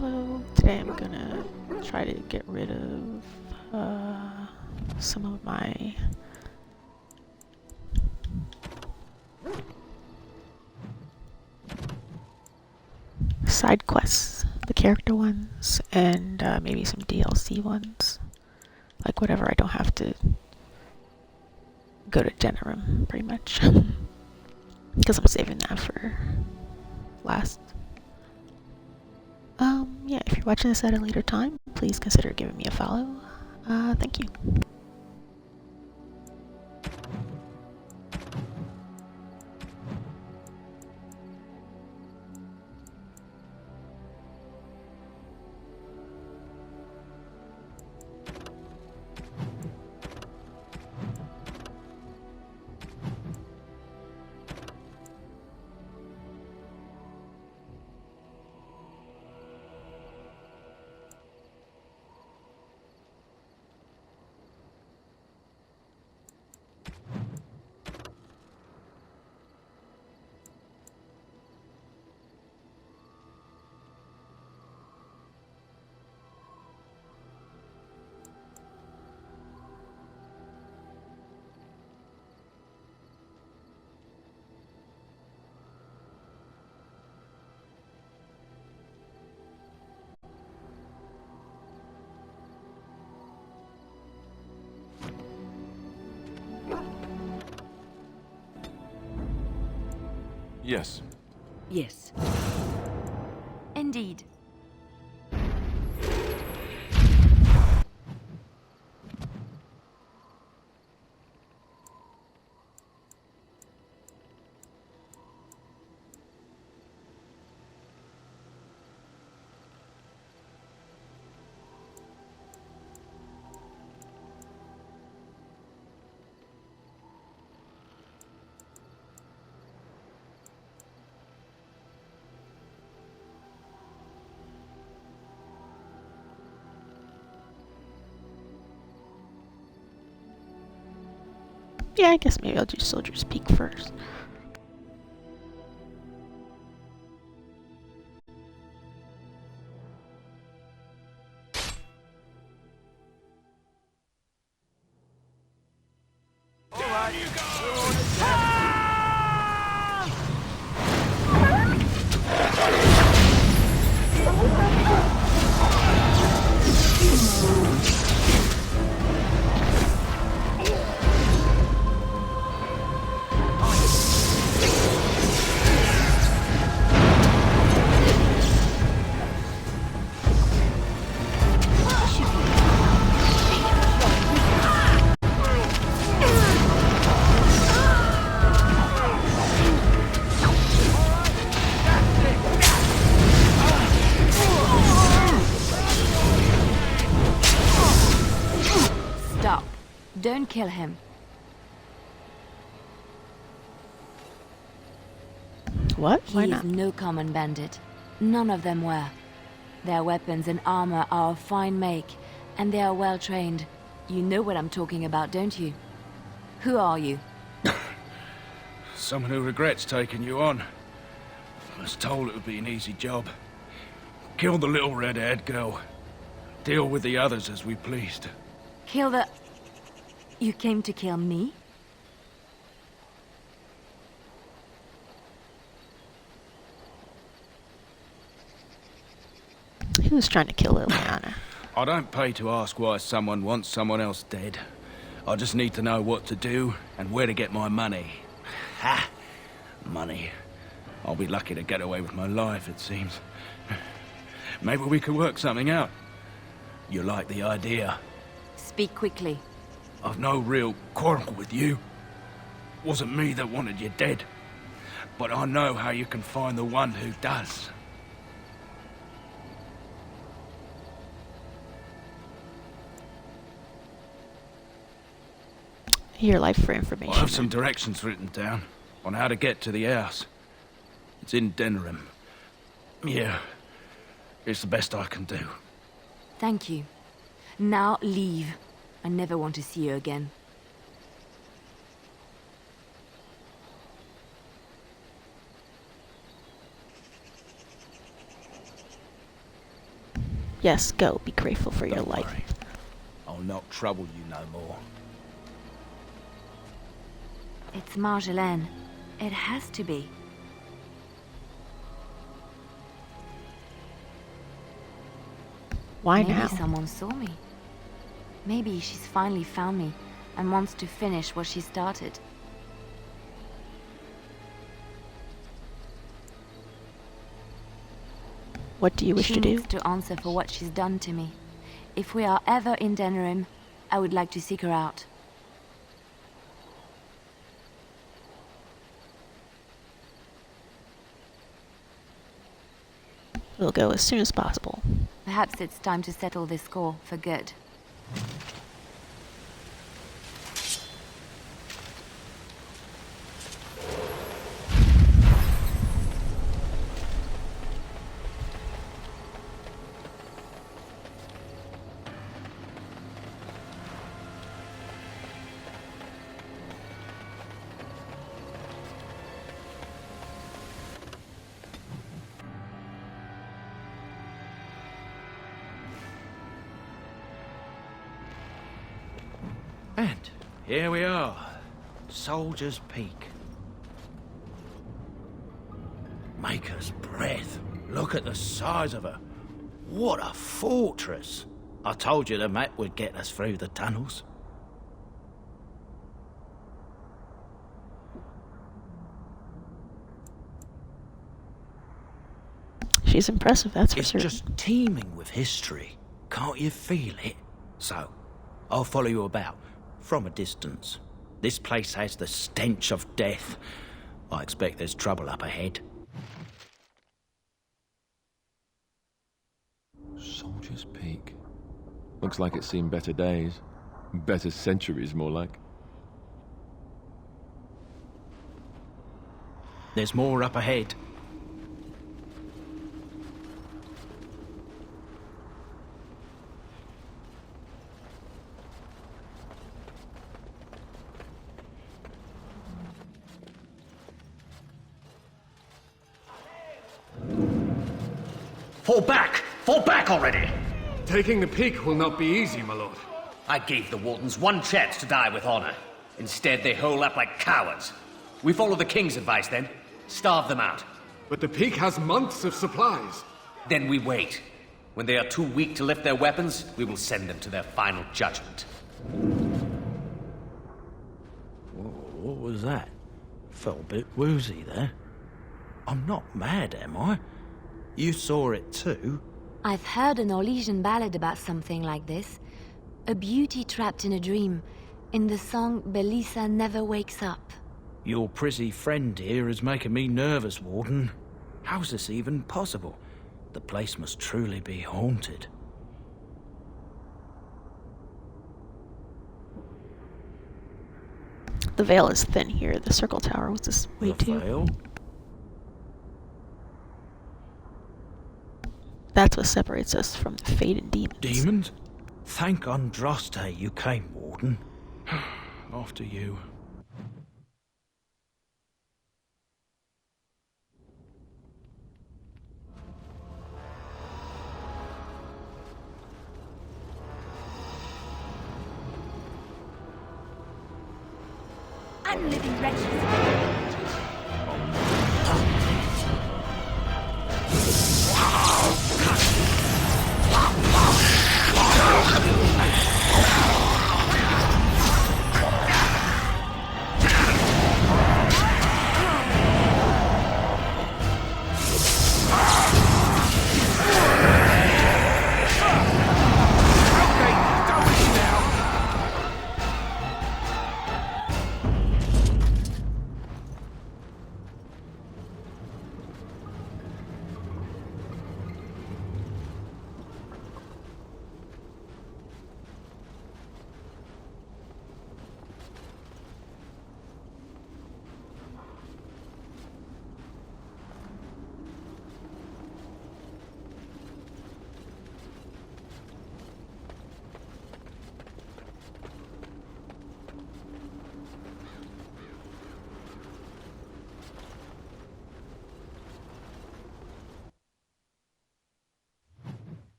Hello. Today I'm gonna try to get rid of some of my side quests, the character ones, and maybe some DLC ones. Like whatever I don't have to go to Denerim, pretty much. Because I'm saving that for last. Yeah, if you're watching this at a later time, please consider giving me a follow. Thank you. Yes. Yes. Indeed. Yeah, I guess maybe I'll do Soldier's Peak first. Stop. Don't kill him. What? Why He not? is no common bandit. None of them were. Their weapons and armor are of fine make, and they are well trained. You know what I'm talking about, don't you? Who are you? Someone who regrets taking you on. I was told it would be an easy job. Kill the little red-haired girl. Deal with the others as we pleased. Kill the... You came to kill me? Who's trying to kill Liliana? I don't pay to ask why someone wants someone else dead. I just need to know what to do and where to get my money. Ha! Money. I'll be lucky to get away with my life, it seems. Maybe we could work something out. You like the idea? Speak quickly. I've no real quarrel with you. Wasn't me that wanted you dead. But I know how you can find the one who does. Your life for information. I have some directions written down on how to get to the house. It's in Denerim. Yeah, it's the best I can do. Thank you. Now leave. I never want to see you again. Yes, go. Be grateful for your Don't life. worry. I'll not trouble you no more. It's Marjolaine. It has to be. Why Maybe now? someone saw me. Maybe she's finally found me and wants to finish what she started. What do you wish She to do? needs to answer for what she's done to me. If we are ever in Denerim, I would like to seek her out. We'll go as soon as possible. Perhaps it's time to settle this score for good. And here we are. Soldier's Peak. Maker's breath. Look at the size of her. What a fortress. I told you the map would get us through the tunnels. She's impressive, that's for It's certain. just teeming with history. Can't you feel it? So, I'll follow you about, from a distance. This place has the stench of death. I expect there's trouble up ahead. Soldier's Peak. Looks like it's seen better days. Better centuries, more like. There's more up ahead. Fall back! Fall back already! Taking the peak will not be easy, my lord. I gave the Wardens one chance to die with honor. Instead, they hole up like cowards. We follow the King's advice, then. Starve them out. But the peak has months of supplies. Then we wait. When they are too weak to lift their weapons, we will send them to their final judgment. What was that? Felt a bit woozy there. I'm not mad, am I? You saw it too? I've heard a Norwegian ballad about something like this. A beauty trapped in a dream. In the song, Belisa never wakes up. Your prissy friend here is making me nervous, Warden. How's this even possible? The place must truly be haunted. The veil is thin here. The circle tower was this way The too. veil? That's what separates us from the faded demons. Demons? Thank Andraste you came, Warden. After you. Unliving wretches!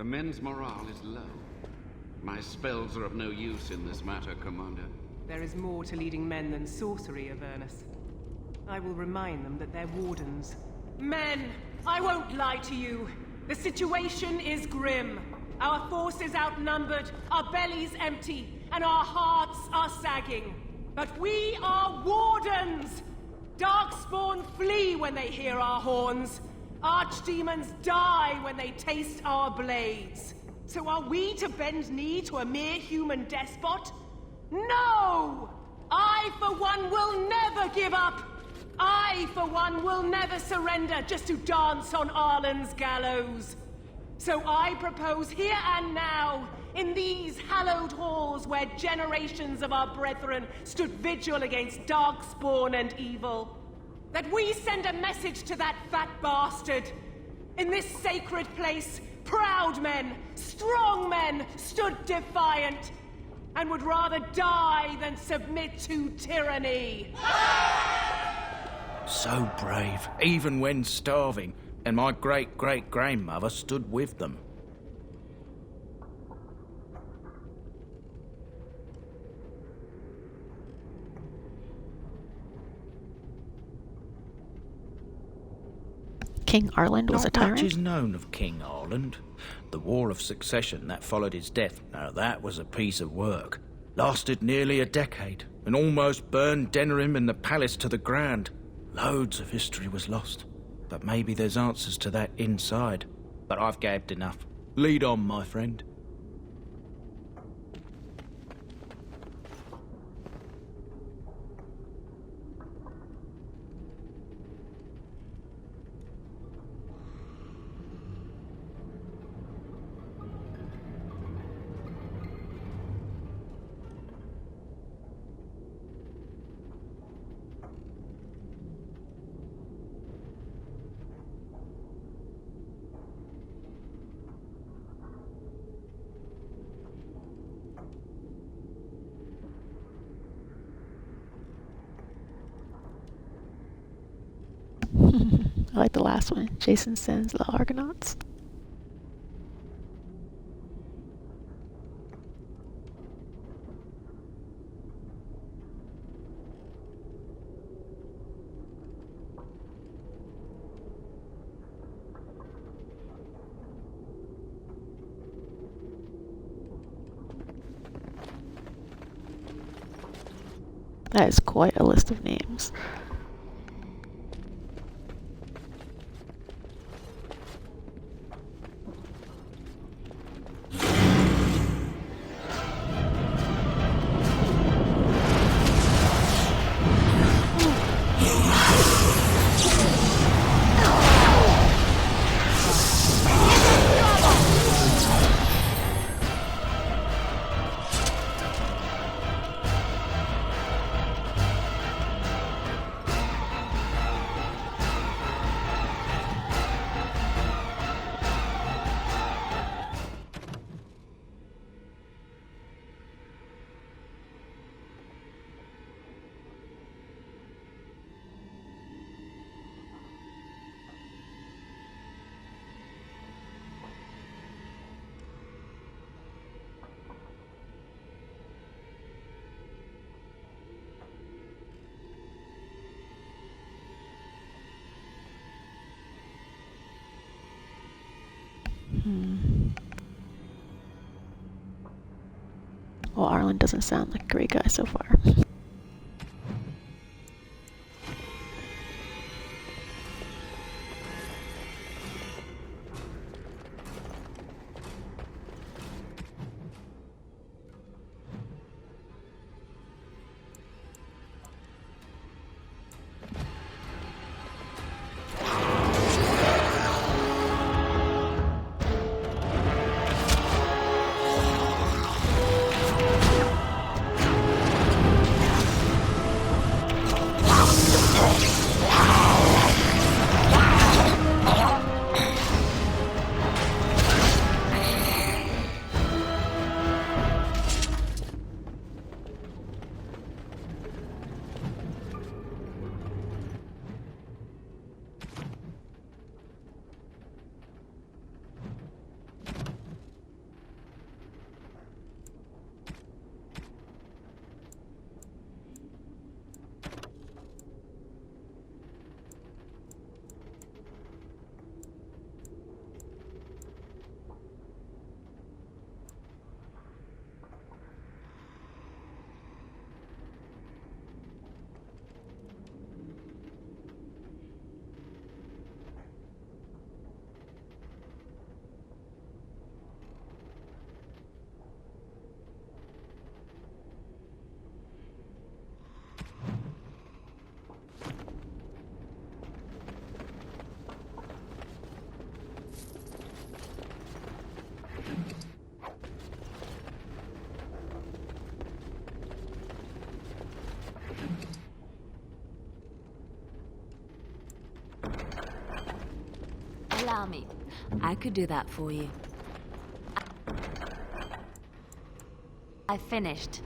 The men's morale is low. My spells are of no use in this matter, Commander. There is more to leading men than sorcery, Avernus. I will remind them that they're wardens. Men, I won't lie to you. The situation is grim. Our forces outnumbered, our bellies empty, and our hearts are sagging. But we are wardens! Darkspawn flee when they hear our horns. Archdemons die when they taste our blades. So are we to bend knee to a mere human despot? No! I, for one, will never give up! I, for one, will never surrender just to dance on Arlen's gallows. So I propose here and now, in these hallowed halls where generations of our brethren stood vigil against darkspawn and evil, that we send a message to that fat bastard. In this sacred place, proud men, strong men stood defiant, and would rather die than submit to tyranny. So brave, even when starving, and my great-great-grandmother stood with them. King Arland was a Not much tyrant? is known of King Arland. The War of Succession that followed his death, now that was a piece of work. Lasted nearly a decade, and almost burned Denerim and the palace to the ground. Loads of history was lost, but maybe there's answers to that inside. But I've gabbed enough. Lead on, my friend. I like the last one. Jason sends the Argonauts. That is quite a list of names. Well, Arlen doesn't sound like a great guy so far. allow me, I could do that for you. I finished.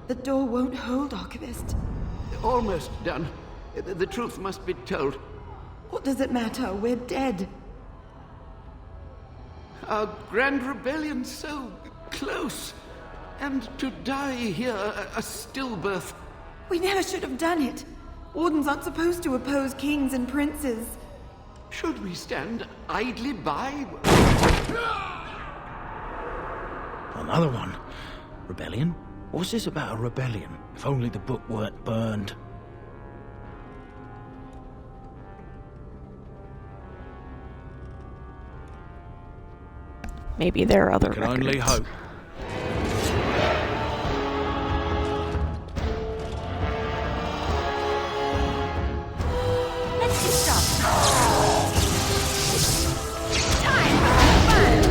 The door won't hold, Archivist. Almost done. The truth must be told. What does it matter? We're dead. Our grand rebellion so close. And to die here, a stillbirth. We never should have done it. Wardens aren't supposed to oppose kings and princes. Should we stand idly by? Another one. Rebellion? What's this about a rebellion? If only the book weren't burned. Maybe there are other Can records. only hope. Let's just stop. Time for fun!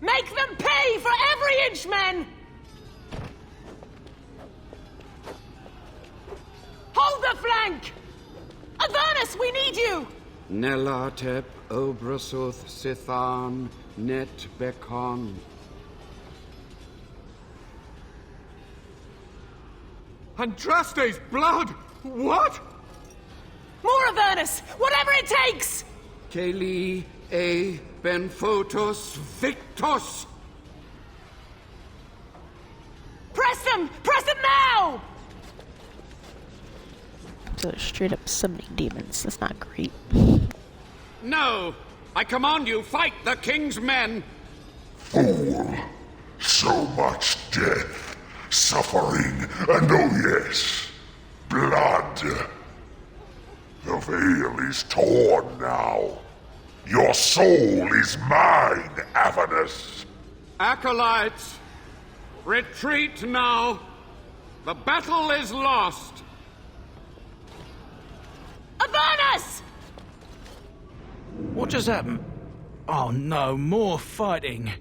Make them pay for every inch, men! Hold the flank! Avernus, we need you! Nelatep, Obrasoth, Sithan, Net, Bekon. Andraste's blood! What? More Avernus! Whatever it takes! Keli, E, Benfotos, Victos! Press them! Press them now! So they're straight up summoning demons. That's not great. No! I command you, fight the king's men! Fool! So much death, suffering, and oh yes, blood. The veil is torn now. Your soul is mine, Avernus. Acolytes, retreat now. The battle is lost. Avernus! What just happened? Oh no, more fighting.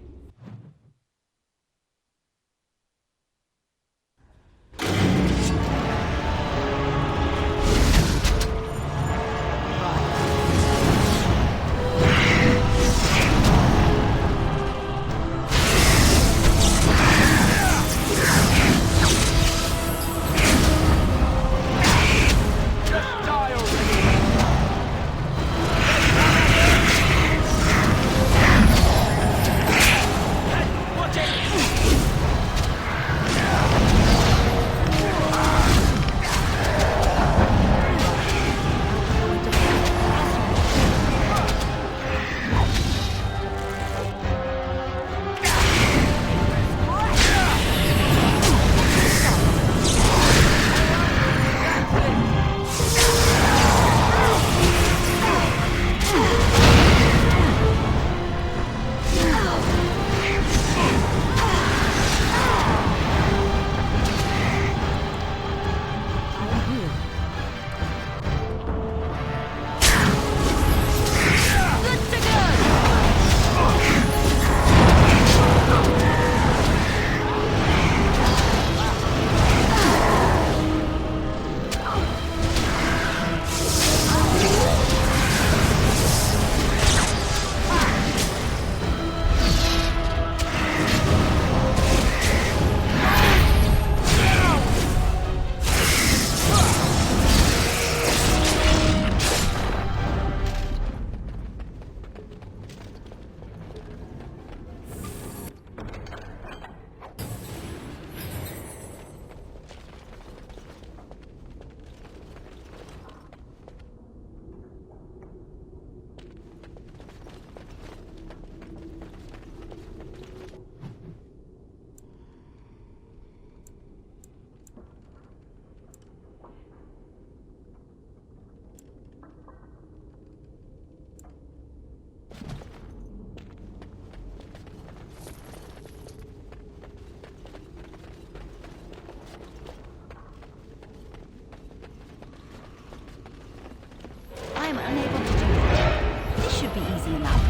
I am unable to do it. This should be easy enough.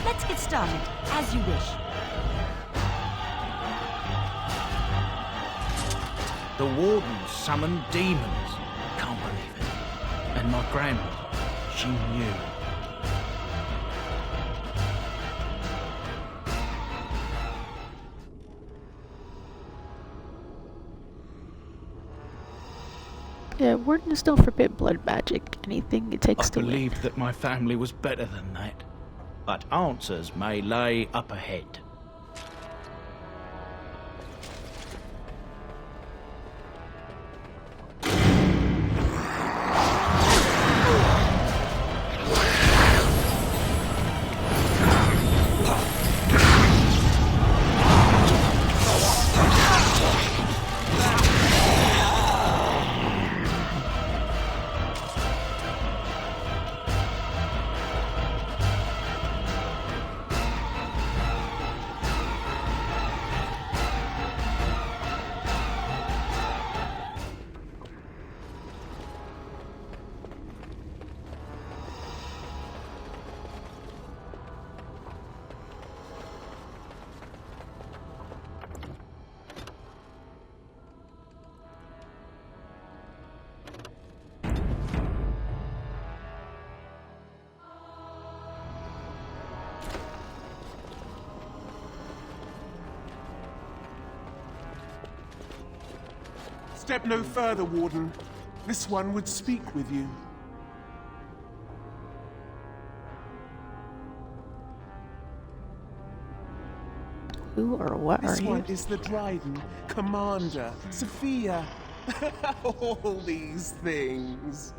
Let's get started, as you wish. The wardens summoned demons. Can't believe it. And my grandma, she knew. Yeah, wardens don't forbid blood magic. Anything it takes I to win. believed that my family was better than that. But answers may lay up ahead. Step no further, Warden. This one would speak with you. Who or what This are you? one is the Dryden, Commander, Sophia. All these things.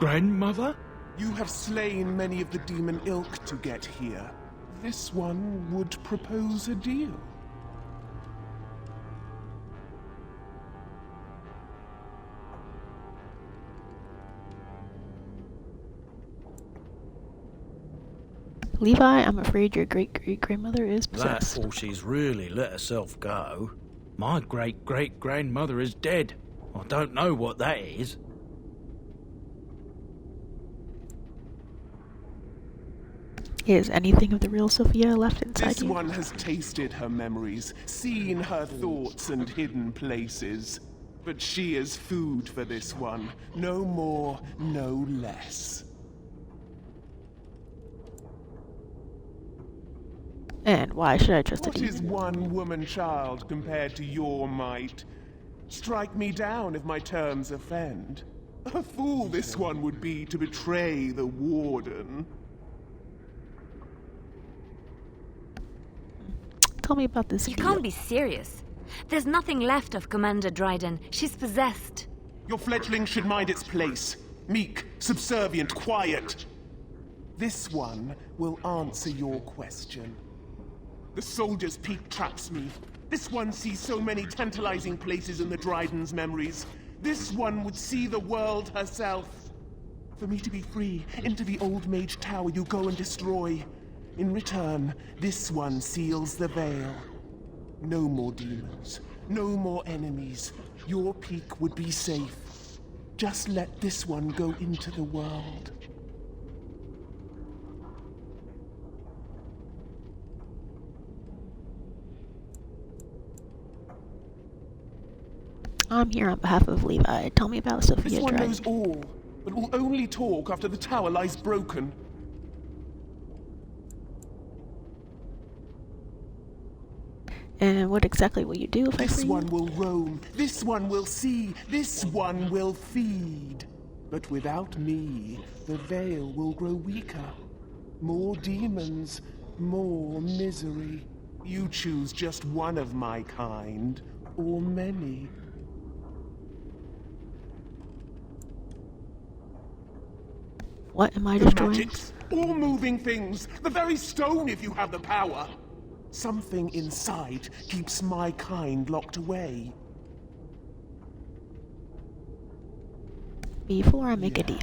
grandmother? You have slain many of the demon ilk to get here. This one would propose a deal. Levi, I'm afraid your great-great-grandmother is possessed. That or she's really let herself go. My great-great-grandmother is dead. I don't know what that is. Is anything of the real Sophia left inside This you? one has tasted her memories, seen her thoughts and hidden places. But she is food for this one. No more, no less. And why should I trust a What is demon? one woman child compared to your might? Strike me down if my terms offend. A fool this one would be to betray the warden. Tell me about this You deal. can't be serious. There's nothing left of Commander Dryden. She's possessed. Your fledgling should mind its place. Meek, subservient, quiet. This one will answer your question. The soldier's peak traps me. This one sees so many tantalizing places in the Dryden's memories. This one would see the world herself. For me to be free, into the old mage tower you go and destroy. In return, this one seals the veil. No more demons, no more enemies. Your peak would be safe. Just let this one go into the world. I'm here on behalf of Levi. Tell me about Sophia This one Dryden. knows all, but will only talk after the tower lies broken. And what exactly will you do if I This free one you? will roam, this one will see, this one will feed. But without me, the veil will grow weaker. More demons, more misery. You choose just one of my kind, or many. What am I The destroying? magics, all moving things, the very stone if you have the power. Something inside keeps my kind locked away. Before I make a deal.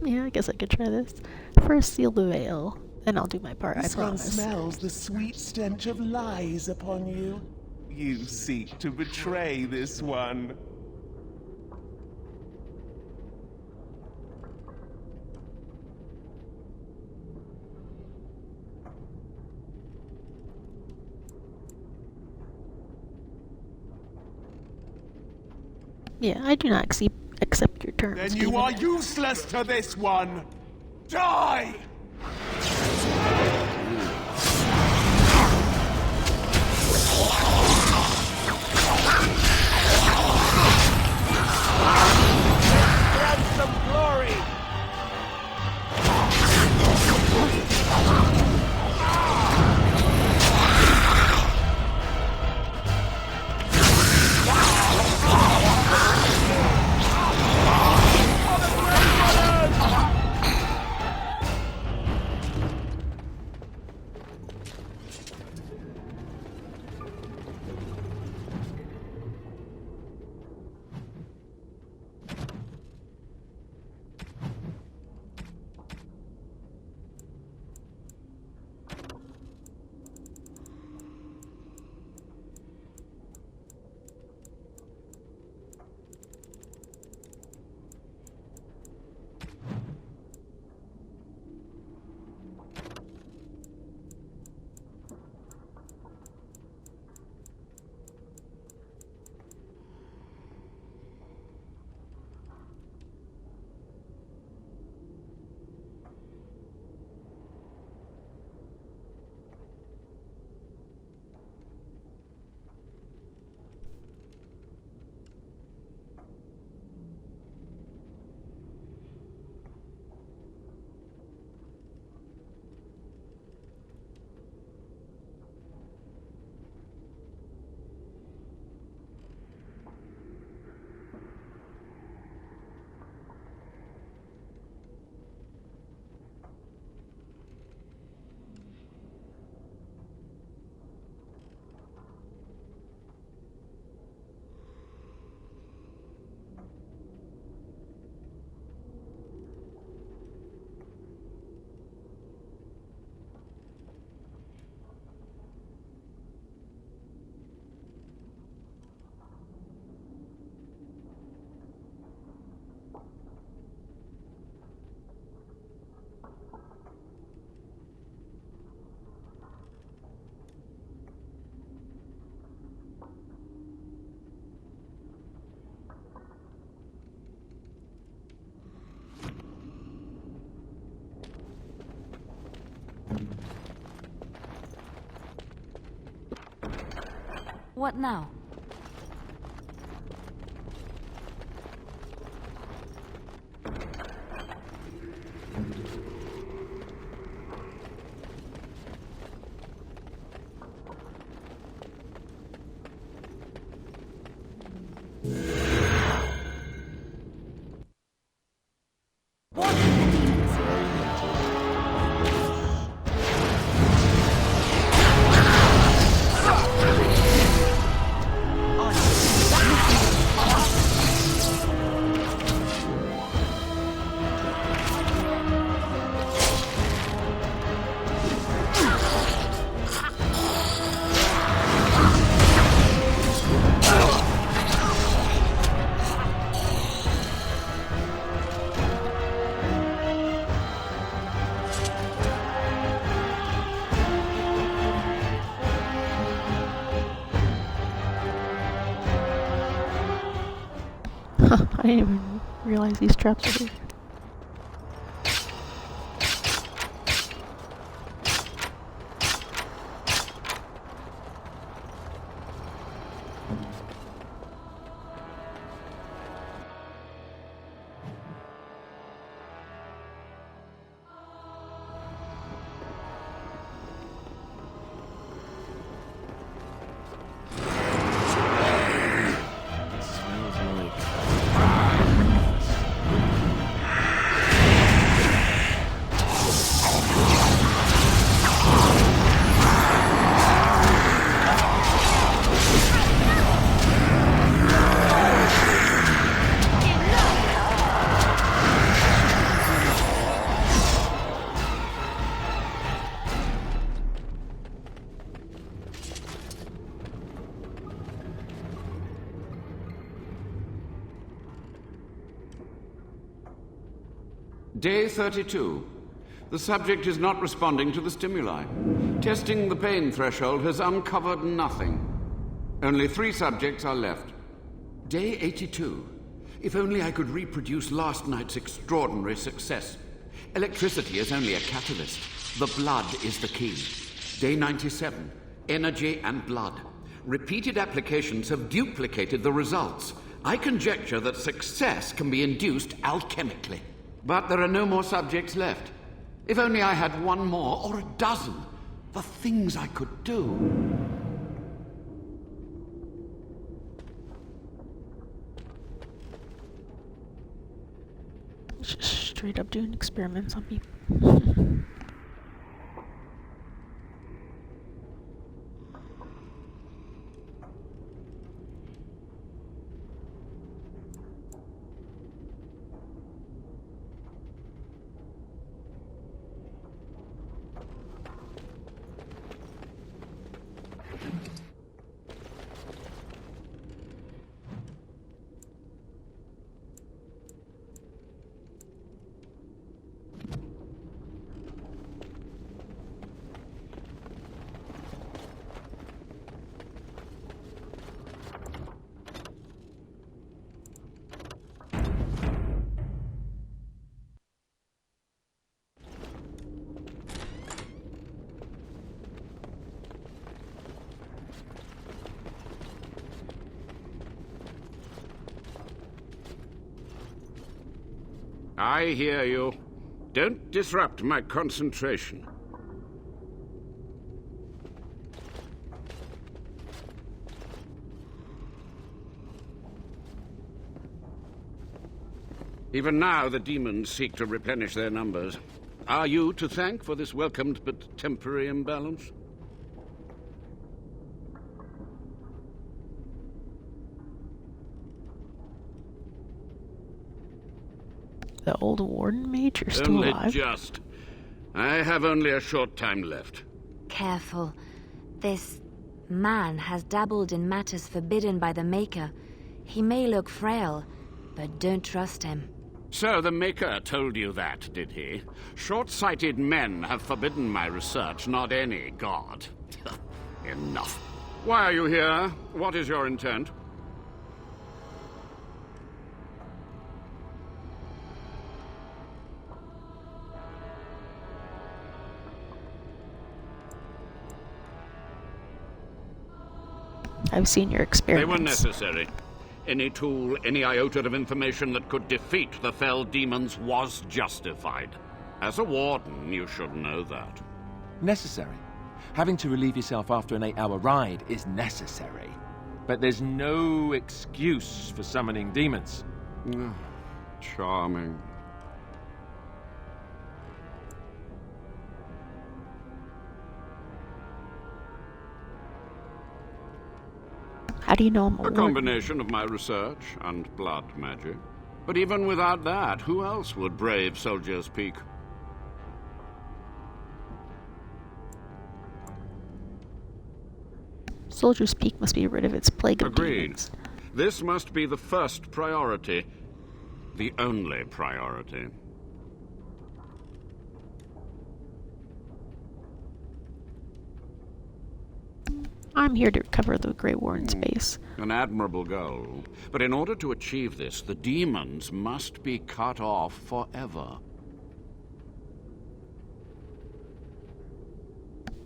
Yeah, I guess I could try this. First seal the veil, then I'll do my part, I This one promise. smells the sweet stench of lies upon you. You seek to betray this one. Yeah, I do not accept your terms. Then you demon. are useless to this one! Die! Grab some glory! What now? I didn't even realize these traps are here. Day 32. The subject is not responding to the stimuli. Testing the pain threshold has uncovered nothing. Only 3 subjects are left. Day 82. If only I could reproduce last night's extraordinary success. Electricity is only a catalyst. The blood is the key. Day 97. Energy and blood. Repeated applications have duplicated the results. I conjecture that success can be induced alchemically. But there are no more subjects left. If only I had 1 more, or a dozen. The things I could do. Just straight up doing experiments on people. I hear you. Don't disrupt my concentration. Even now, the demons seek to replenish their numbers. Are you to thank for this welcomed but temporary imbalance? The old warden mage are still Only alive? just. I have only a short time left. Careful. This man has dabbled in matters forbidden by the Maker. He may look frail, but don't trust him. So the Maker told you that, did he? Short-sighted men have forbidden my research, not any god. Enough. Why are you here? What is your intent? I've seen your They experiments. were necessary. Any tool, any iota of information that could defeat the fell demons was justified. As a warden, you should know that. Necessary. Having to relieve yourself after an 8-hour ride is necessary. But there's no excuse for summoning demons. Charming. How do you know I'm a A warden? combination of my research and blood magic. But even without that, who else would brave Soldier's Peak? Soldier's Peak must be rid of its plague of Agreed. demons. This must be the first priority. The only priority. I'm here to recover the Grey Warden's base. An admirable goal. But in order to achieve this, the demons must be cut off forever.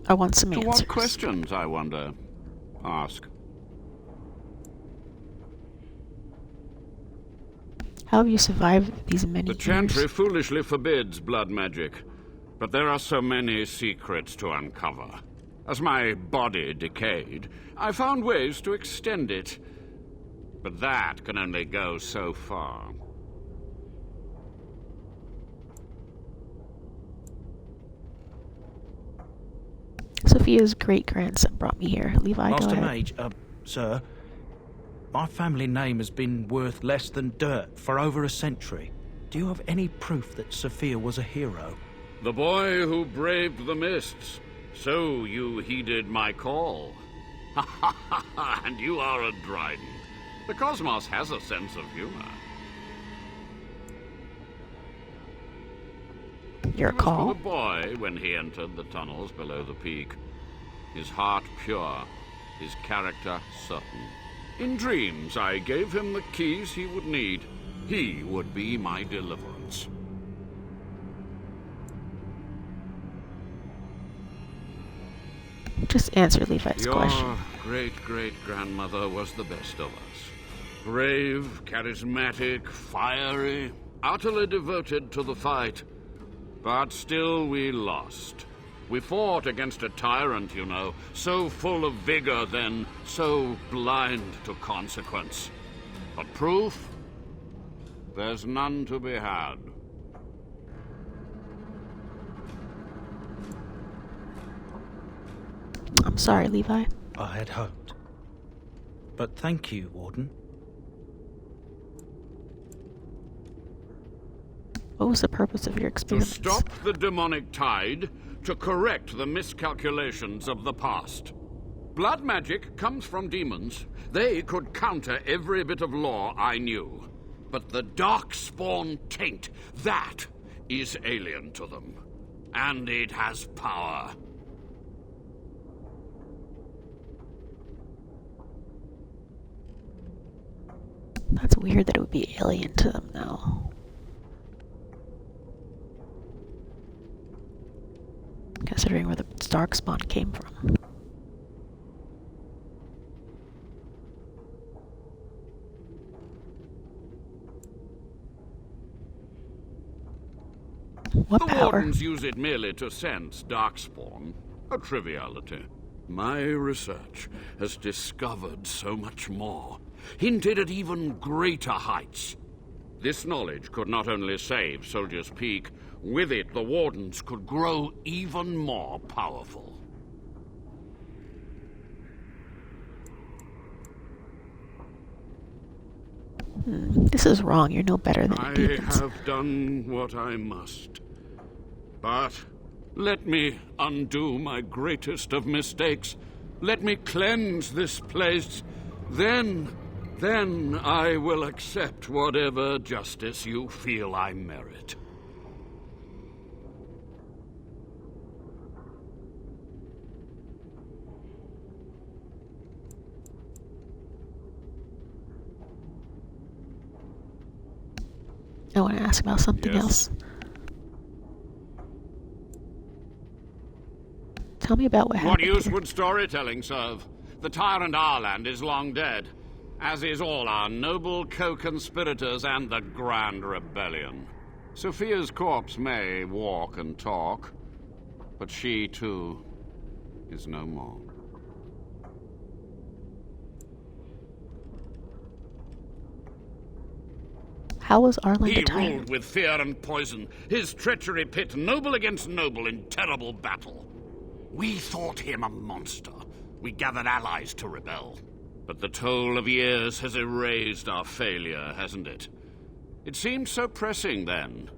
I want some To answers. what questions, I wonder? Ask. How have you survived these many The years? Chantry foolishly forbids blood magic, but there are so many secrets to uncover. As my body decayed, I found ways to extend it. But that can only go so far. Sophia's great-grandson brought me here. Levi, go Master ahead. Mage, sir, my family name has been worth less than dirt for over a century. Do you have any proof that Sophia was a hero? The boy who braved the mists. So you heeded my call. And you are a Dryden. The cosmos has a sense of humor. Your He was call. but a boy when he entered the tunnels below the peak. His heart pure, his character certain. In dreams, I gave him the keys he would need. He would be my deliverance. Just answer Levi's question. Your great-great-grandmother was the best of us. Brave, charismatic, fiery, utterly devoted to the fight. But still we lost. We fought against a tyrant, you know, so full of vigor then, so blind to consequence. But proof? There's none to be had. I'm sorry, Levi. I had hoped. But thank you, Warden. What was the purpose of your To experiments? stop the demonic tide, to correct the miscalculations of the past. Blood magic comes from demons. They could counter every bit of law I knew. But the darkspawn taint, that is alien to them. And it has power. That's weird that it would be alien to them, though. Considering where the darkspawn came from. What The power? Wardens use it merely to sense darkspawn. A triviality. My research has discovered so much more. Hinted at even greater heights. This knowledge could not only save Soldier's Peak, with it the Wardens could grow even more powerful. This is wrong. You're no better than I demons. have done what I must. But let me undo my greatest of mistakes. Let me cleanse this place. Then I will accept whatever justice you feel I merit. I want to ask about something Yes. else. Tell me about what What happened use here. would storytelling serve? The tyrant Arland is long dead, as is all our noble co-conspirators and the Grand Rebellion. Sophia's corpse may walk and talk, but she, too, is no more. How was Arland He a tyrant? ruled with fear and poison, his treachery pit noble against noble in terrible battle. We thought him a monster. We gathered allies to rebel. But the toll of years has erased our failure, hasn't it? It seemed so pressing then,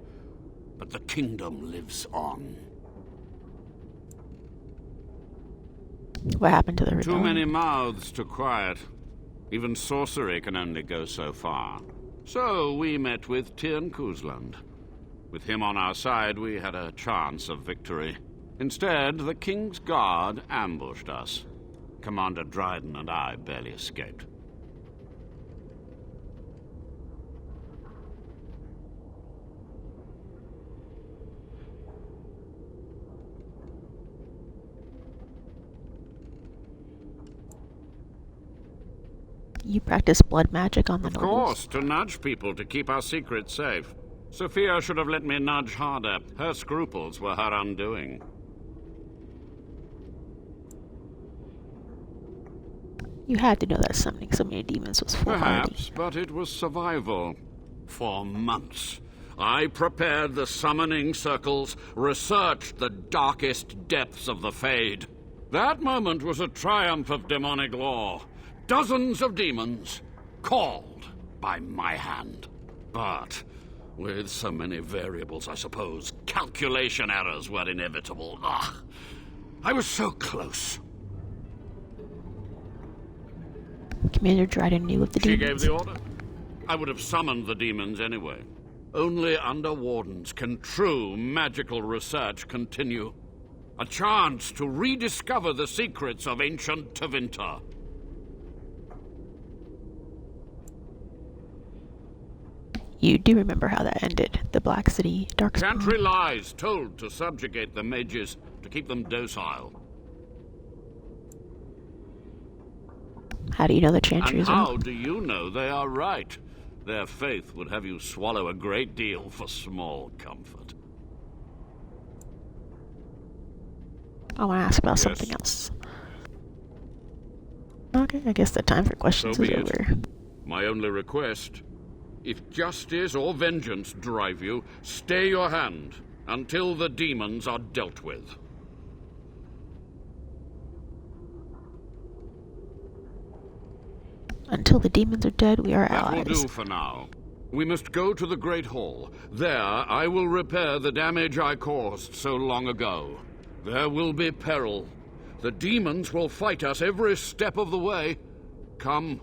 but the kingdom lives on. What happened to the rebellion? Too many mouths to quiet. Even sorcery can only go so far. So we met with Tirn Kuzland. With him on our side, we had a chance of victory. Instead, the King's Guard ambushed us. Commander Dryden and I barely escaped. You practice blood magic on the Of nobles? course, to nudge people to keep our secrets safe. Sophia should have let me nudge harder. Her scruples were her undoing. You had to know that summoning so many demons was foolhardy. Perhaps, but it was survival. For months, I prepared the summoning circles, researched the darkest depths of the Fade. That moment was a triumph of demonic law. Dozens of demons, called by my hand. But with so many variables, I suppose, calculation errors were inevitable. Ugh. I was so close. Commander Dryden knew of the She demons. gave the order. I would have summoned the demons anyway. Only under wardens can true magical research continue. A chance to rediscover the secrets of ancient Tevinter. You do remember how that ended. The Black City, Darkspawn. Chantry lies told to subjugate the mages, to keep them docile. How do you know the And Chantries how are? do you know they are right? Their faith would have you swallow a great deal for small comfort. I want to ask about Yes. something else. Okay, I guess the time for questions So is be it. over. My only request, if justice or vengeance drive you, stay your hand until the demons are dealt with. Until the demons are dead, we are That will allies. do for now. We must go to the Great Hall. There, I will repair the damage I caused so long ago. There will be peril. The demons will fight us every step of the way. Come.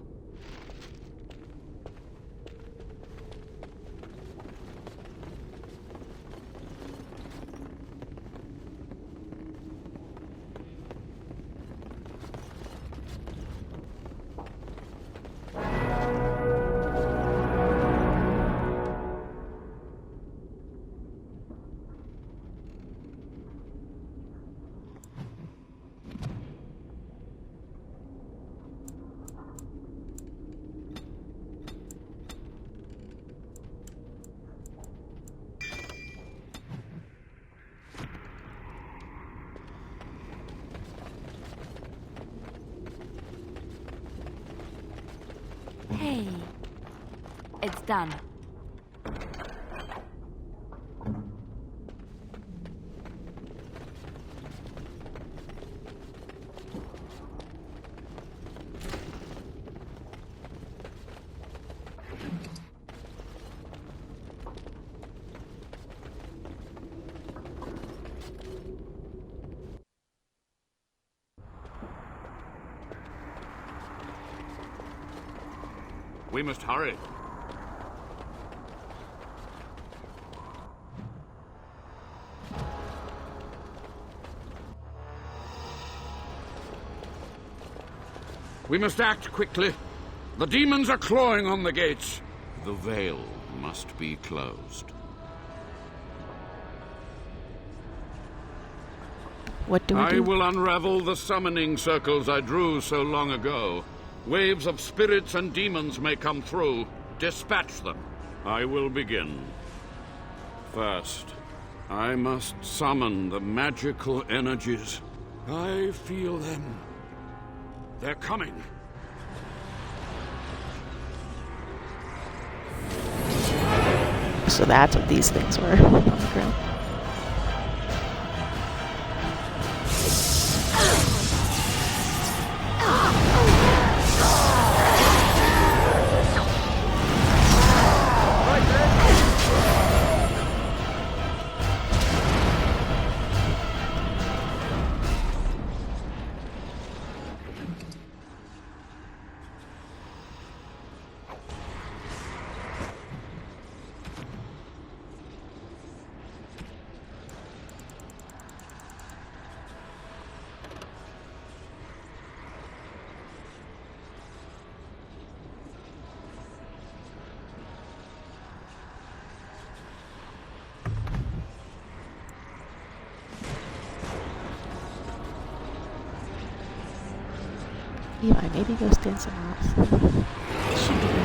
Hey, it's done. We must hurry. We must act quickly. The demons are clawing on the gates. The veil must be closed. What do we do? I will unravel the summoning circles I drew so long ago. Waves of spirits and demons may come through. Dispatch them. I will begin. First, I must summon the magical energies. I feel them. They're coming. So that's what these things were on the ground. Eli, maybe go stand somewhere else. This should be easy.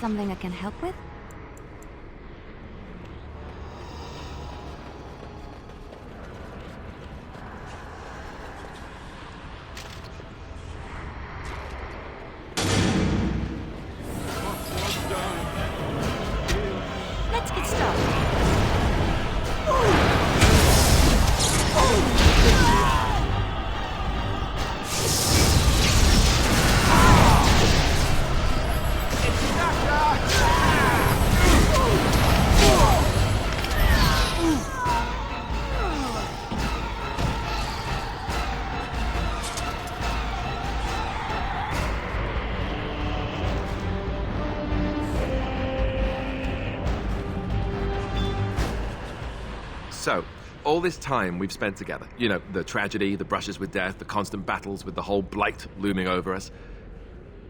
Something I can help with? Let's get started. So, all this time we've spent together, you know, the tragedy, the brushes with death, the constant battles with the whole blight looming over us.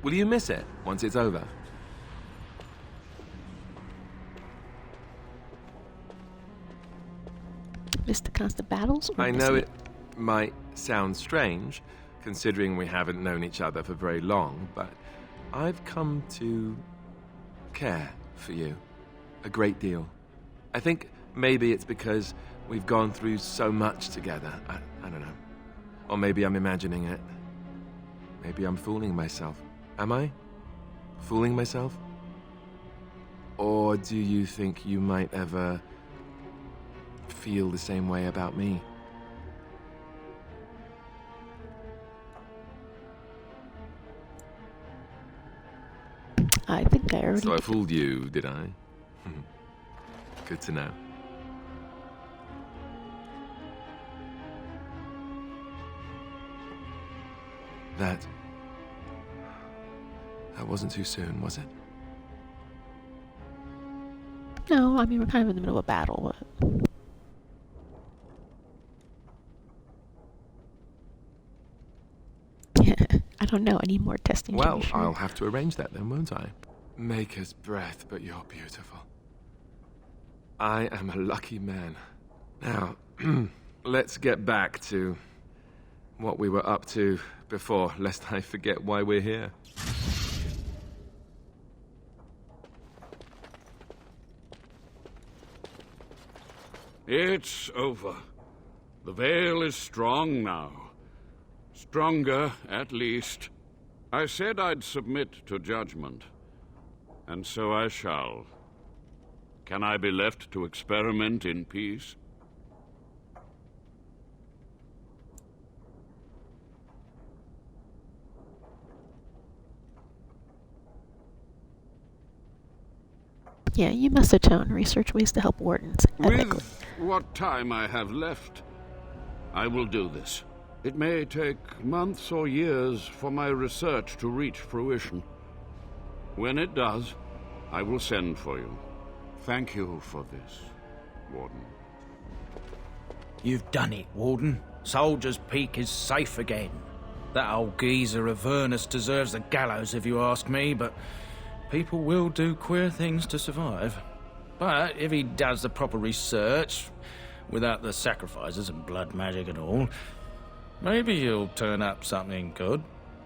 Will you miss it once it's over? Miss the constant battles? I know it might sound strange, considering we haven't known each other for very long, but I've come to care for you a great deal. I think maybe it's because we've gone through so much together. I don't know. Or maybe I'm imagining it. Maybe I'm fooling myself. Am I? Fooling myself? Or do you think you might ever feel the same way about me? I think I already... So I fooled you, did I? Good to know. That wasn't too soon, was it? No, I mean, we're kind of in the middle of a battle, but... I don't know, I need more testing. Well, I'll have to arrange that then, won't I? Maker's breath, but you're beautiful. I am a lucky man. Now, let's get back to what we were up to before, lest I forget why we're here. It's over. The veil is strong now. Stronger, at least. I said I'd submit to judgment. And so I shall. Can I be left to experiment in peace? Yeah, you must atone. Research ways to help wardens ethically. With what time I have left, I will do this. It may take months or years for my research to reach fruition. When it does, I will send for you. Thank you for this, Warden. You've done it, Warden. Soldier's Peak is safe again. That old geezer of Avernus deserves the gallows if you ask me, but people will do queer things to survive. But if he does the proper research, without the sacrifices and blood magic and all, maybe he'll turn up something good.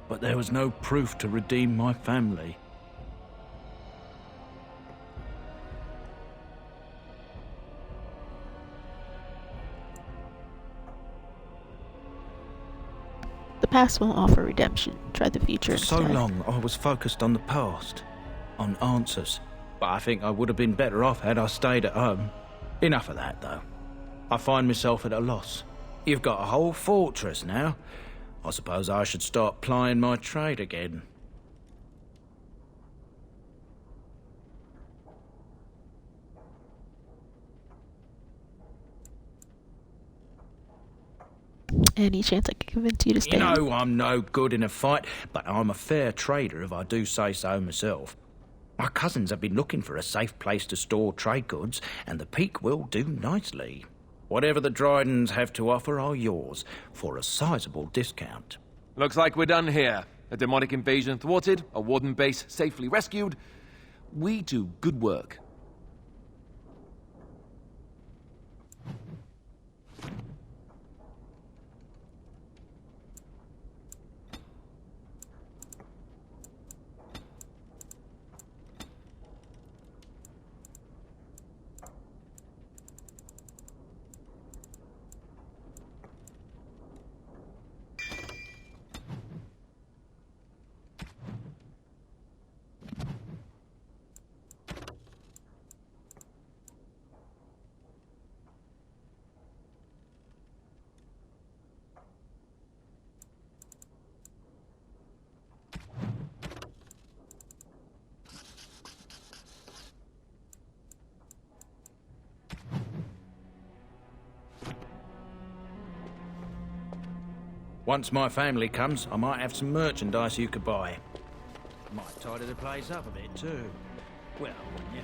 But there was no proof to redeem my family. The past won't offer redemption. Try the future For so instead. long, I was focused on the past, on answers. But I think I would have been better off had I stayed at home. Enough of that, though. I find myself at a loss. You've got a whole fortress now. I suppose I should start plying my trade again. Any chance I could convince you to stay? You know I'm no good in a fight, but I'm a fair trader if I do say so myself. My cousins have been looking for a safe place to store trade goods, and the Peak will do nicely. Whatever the Drydens have to offer are yours, for a sizable discount. Looks like we're done here. A demonic invasion thwarted, a warden base safely rescued. We do good work. Once my family comes, I might have some merchandise you could buy. Might tidy the place up a bit, too. Well, yeah.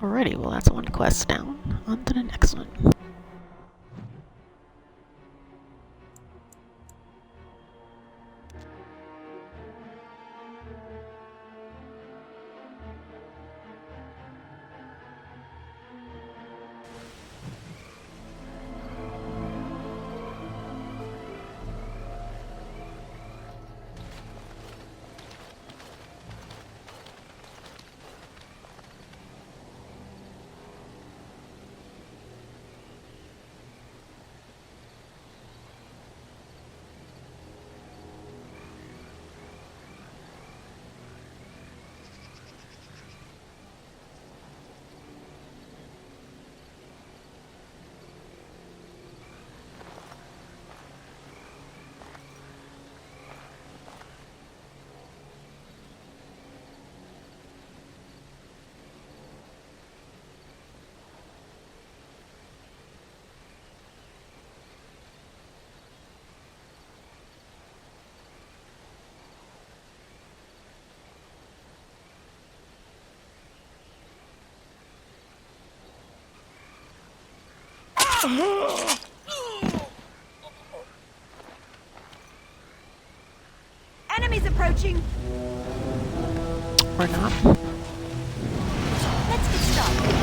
Alrighty, well that's one quest down. On to the next one. Enemies approaching! Or not. Let's get started.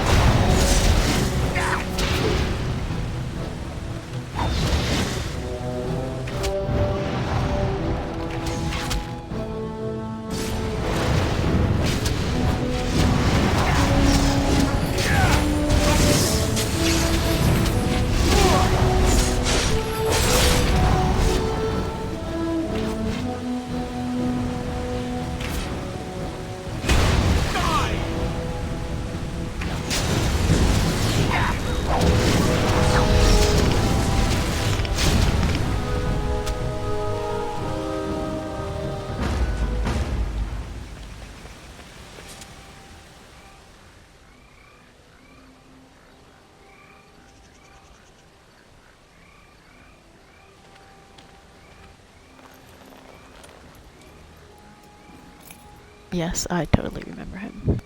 Yes, I totally remember him.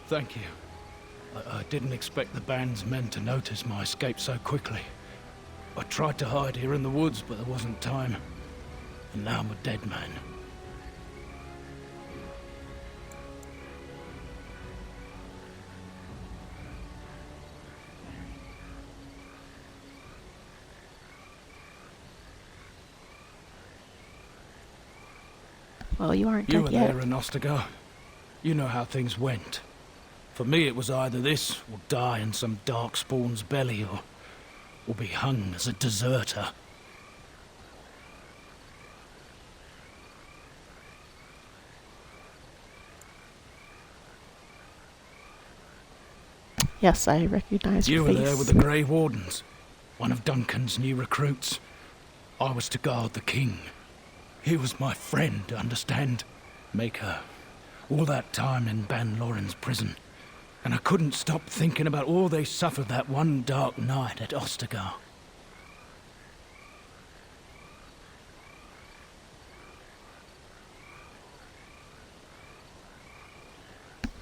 Thank you. I didn't expect the band's men to notice my escape so quickly. I tried to hide here in the woods, but there wasn't time. And now I'm a dead man. Well, you aren't You dead were yet. there in Ostagar. You know how things went. For me, it was either this, or die in some darkspawn's belly, or be hung as a deserter. Yes, I recognize You your were face. there with the Grey Wardens, one of Duncan's new recruits. I was to guard the king. He was my friend, understand? Maker. All that time in Ban Loren's prison. And I couldn't stop thinking about all they suffered that one dark night at Ostagar.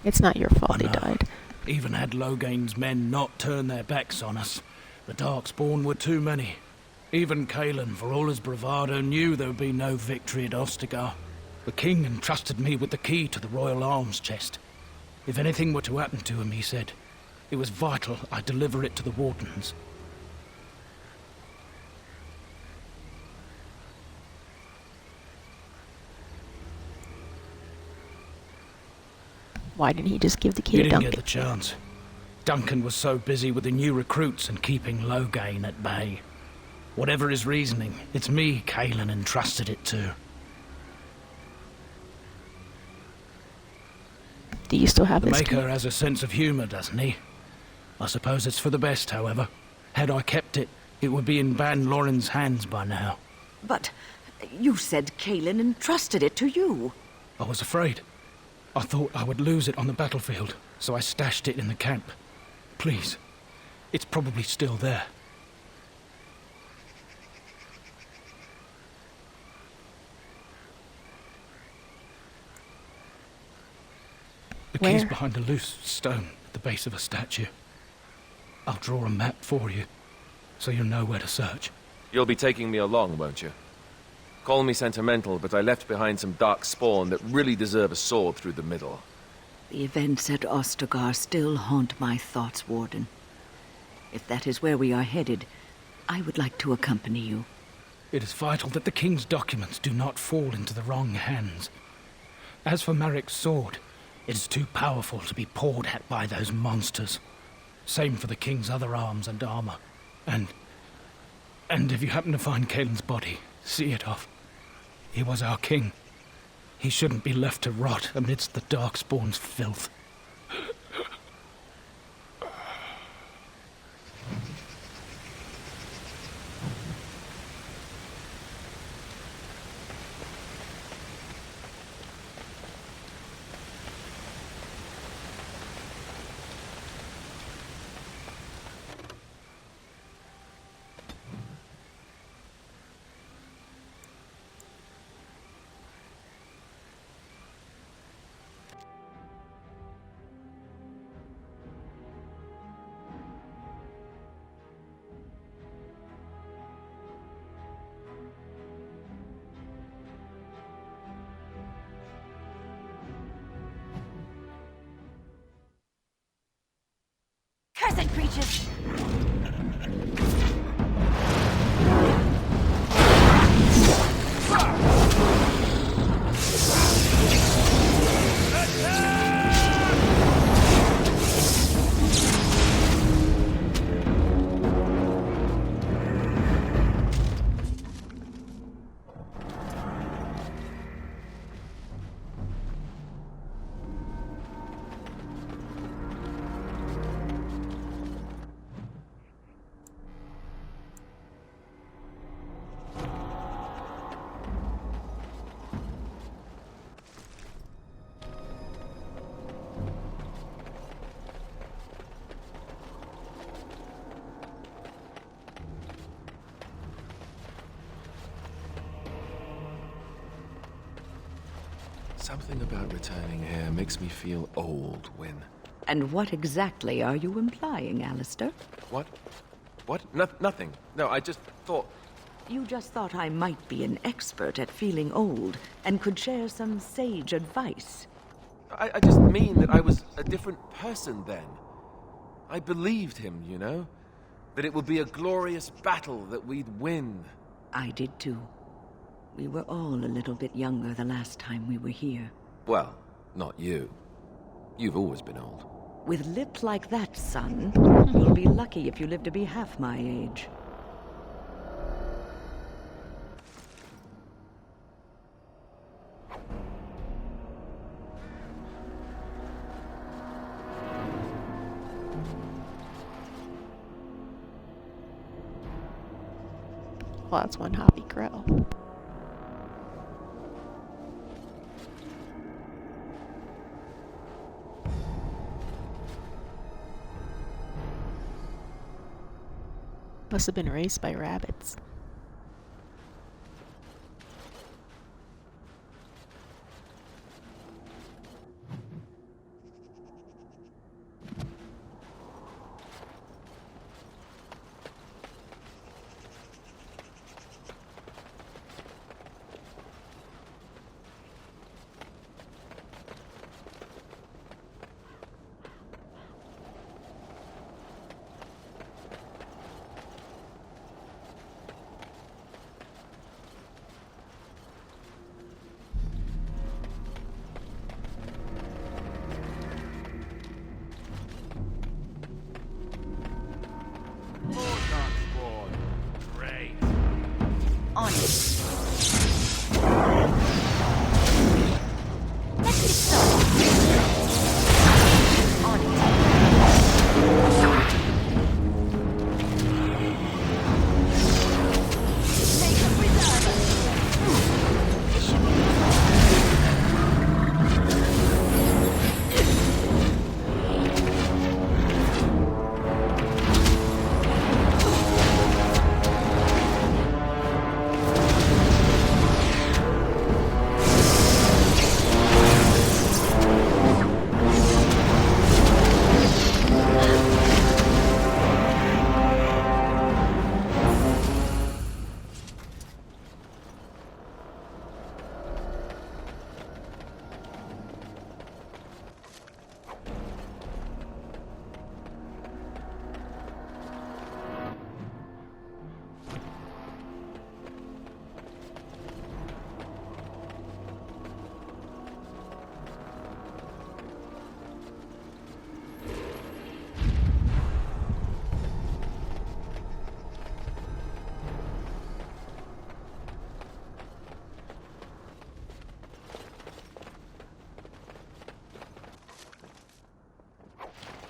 It's not your fault he died. Even had Logain's men not turned their backs on us, the Darkspawn were too many. Even Cailan, for all his bravado, knew there would be no victory at Ostagar. The king entrusted me with the key to the royal arms chest. If anything were to happen to him, he said, it was vital I deliver it to the Wardens. Why didn't he just give the key He to didn't Duncan? get the chance. Duncan was so busy with the new recruits and keeping Logain at bay. Whatever his reasoning, it's me Cailan entrusted it to. Do you still have The this key? Maker has a sense of humour, doesn't he? I suppose it's for the best, however. Had I kept it, it would be in Ban Loren's hands by now. But you said Cailan entrusted it to you. I was afraid. I thought I would lose it on the battlefield, so I stashed it in the camp. Please, it's probably still there. The key's Where? behind a loose stone at the the base of a statue. I'll draw a map for you, so you'll know where to search. You'll be taking me along, won't you? Call me sentimental, but I left behind some dark spawn that really deserve a sword through the middle. The events at Ostagar still haunt my thoughts, Warden. If that is where we are headed, I would like to accompany you. It is vital that the King's documents do not fall into the wrong hands. As for Marik's sword, it is too powerful to be pawed at by those monsters. Same for the King's other arms and armor. And if you happen to find Kaelin's body, see it off. He was our king. He shouldn't be left to rot amidst the Darkspawn's filth. Cursed creatures! Something about returning here makes me feel old, Wyn. And what exactly are you implying, Alistair? What? What? Nothing. No, I just thought... You just thought I might be an expert at feeling old and could share some sage advice. I just mean that I was a different person then. I believed him, you know? That it would be a glorious battle, that we'd win. I did too. We were all a little bit younger the last time we were here. Well, not you. You've always been old. With lips like that, son, you'll be lucky if you live to be half my age. Well, that's one hobby grow. Must have been raised by rabbits. On it. Let's get started. On it. Make a preserver. This should be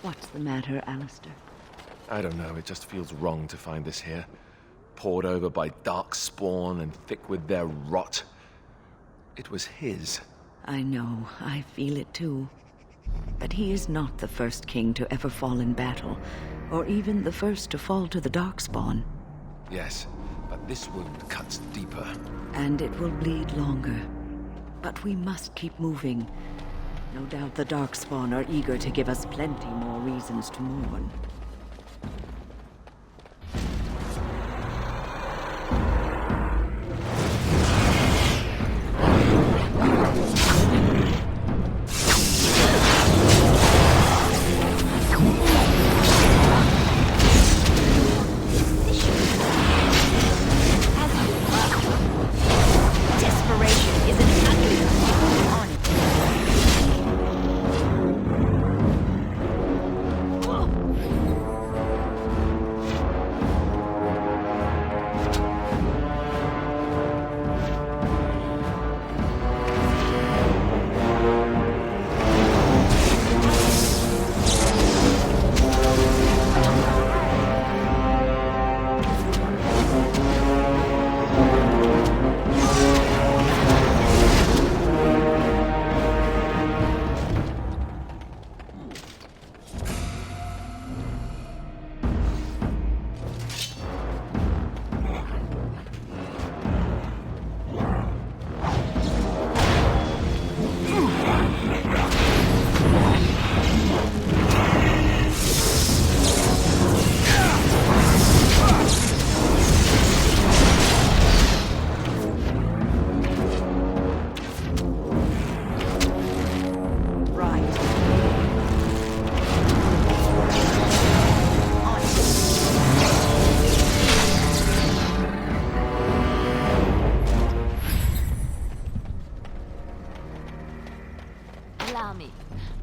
What's the matter, Alistair? I don't know, it just feels wrong to find this here. Poured over by dark spawn and thick with their rot. It was his. I know, I feel it too. But he is not the first king to ever fall in battle, or even the first to fall to the Darkspawn. Yes, but this wound cuts deeper. And it will bleed longer. But we must keep moving. No doubt the Darkspawn are eager to give us plenty more reasons to mourn.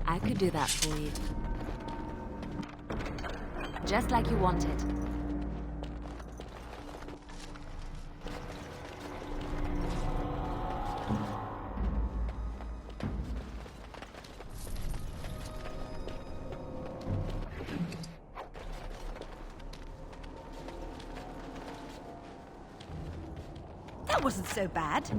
I could do that for you. Just like you wanted. That wasn't so bad.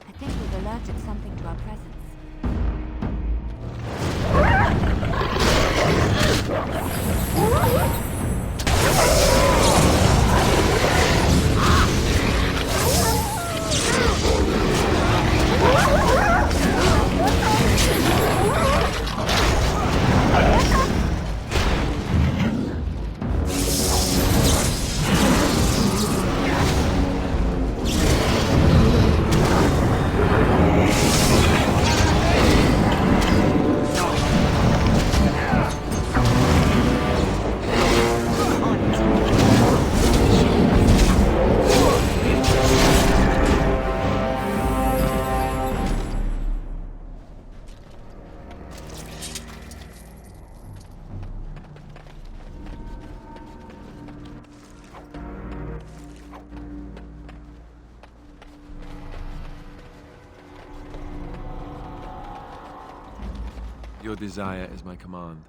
I think we've alerted something to our presence. Your desire is my command.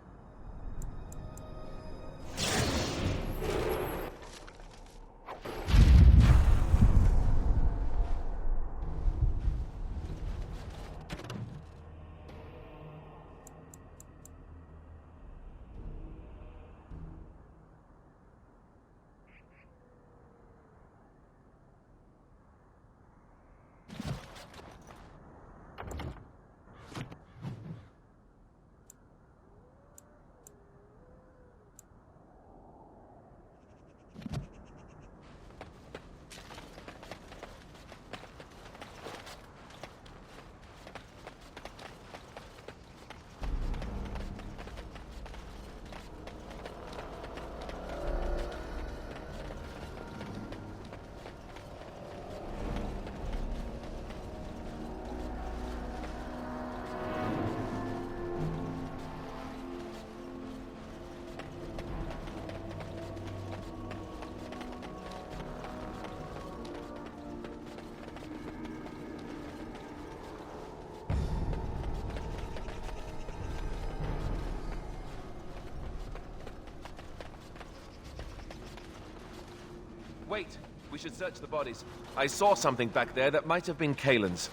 Wait, we should search the bodies. I saw something back there that might have been Kaelin's.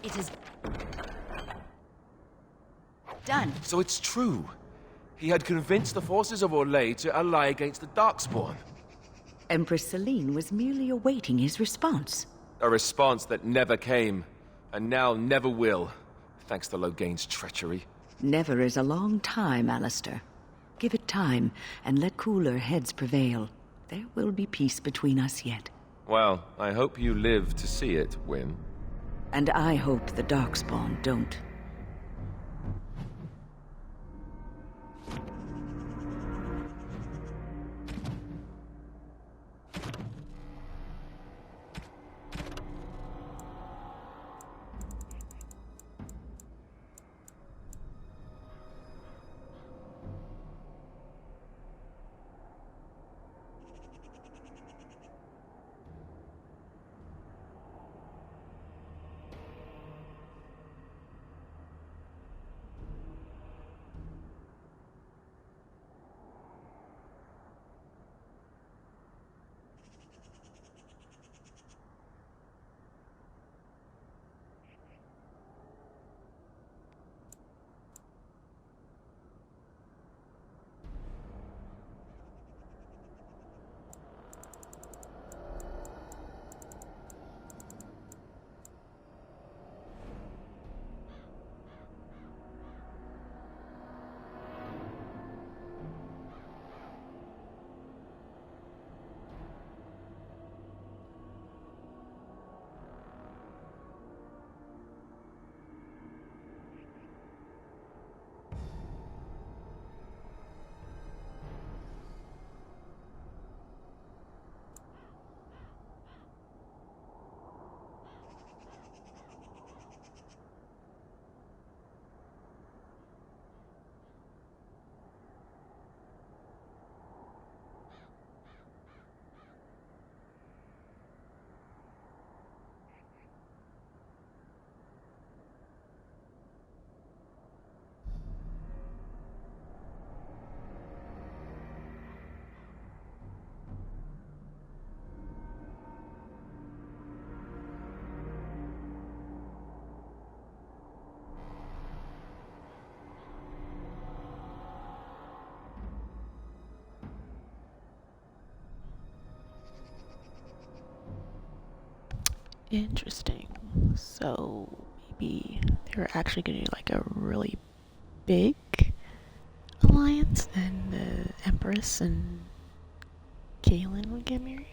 It is done. So it's true. He had convinced the forces of Orlais to ally against the Darkspawn. Empress Celine was merely awaiting his response. A response that never came, and now never will, thanks to Loghain's treachery. Never is a long time, Alistair. Give it time, and let cooler heads prevail. There will be peace between us yet. Well, I hope you live to see it, Wynne. And I hope the Darkspawn don't. Interesting. So maybe they're actually gonna do like a really big alliance, and the Empress and Kaelin would get married.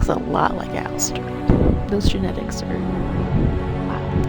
Looks a lot like Alistair. Those genetics are wild.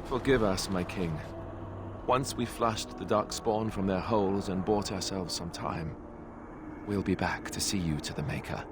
Forgive us, my king. Once we flushed the darkspawn from their holes and bought ourselves some time, we'll be back to see you to the Maker.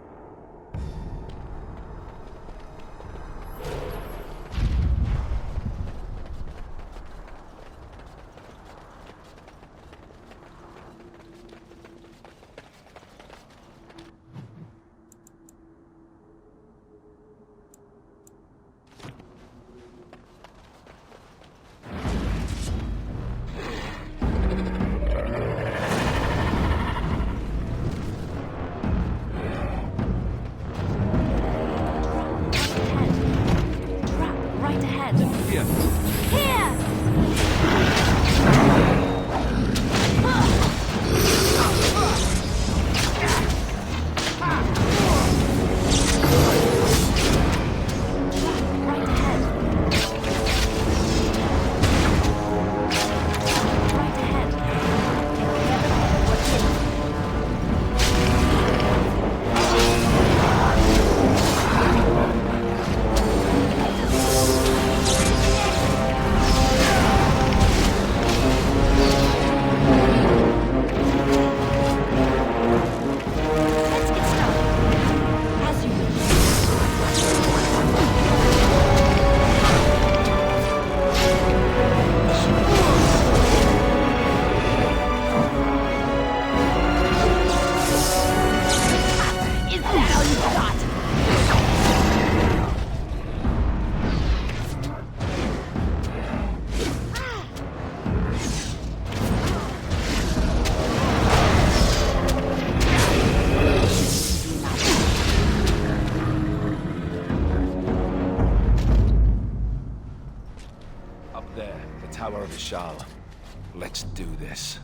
Tower of Ishal. Let's do this.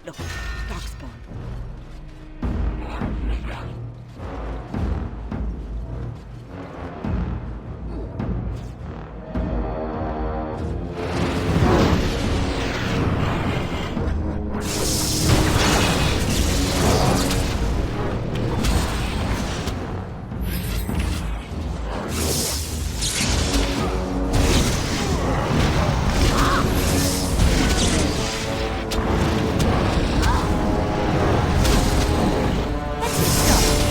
Look, darkspawn. Let's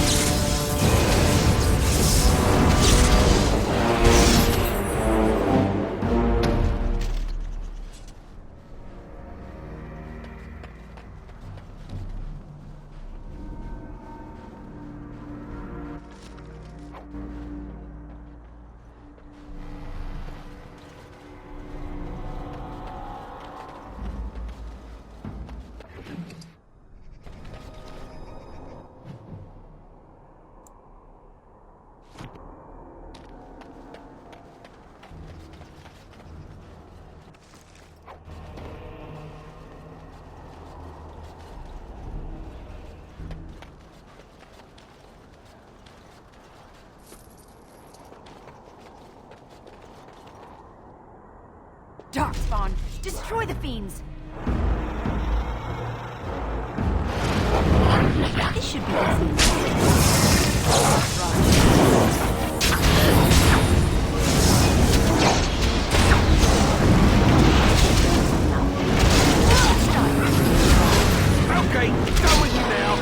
Darkspawn, destroy the fiends! This should be Okay, done with you now.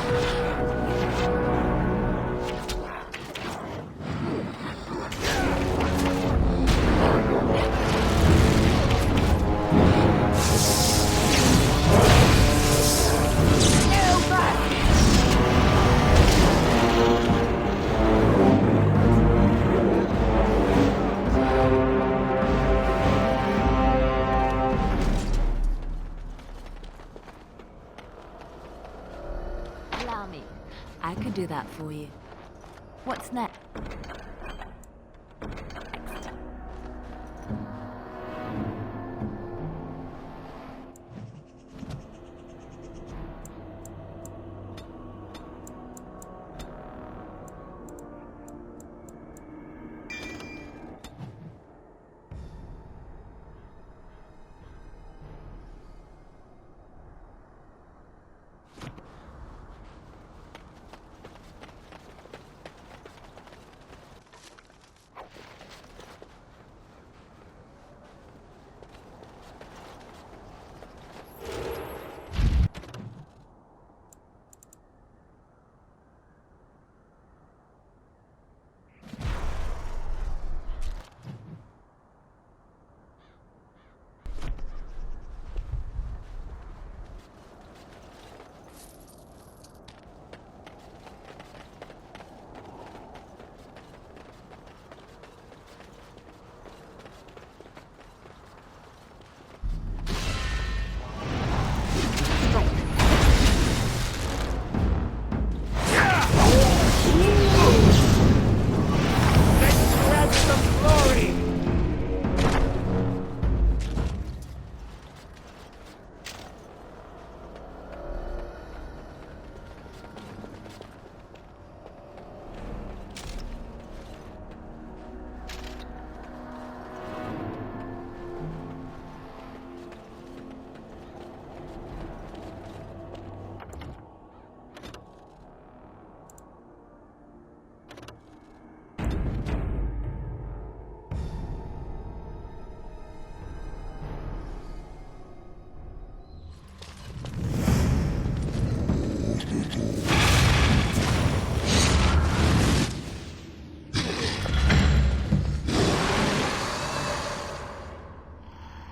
Allow me. I could do that for you. What's next?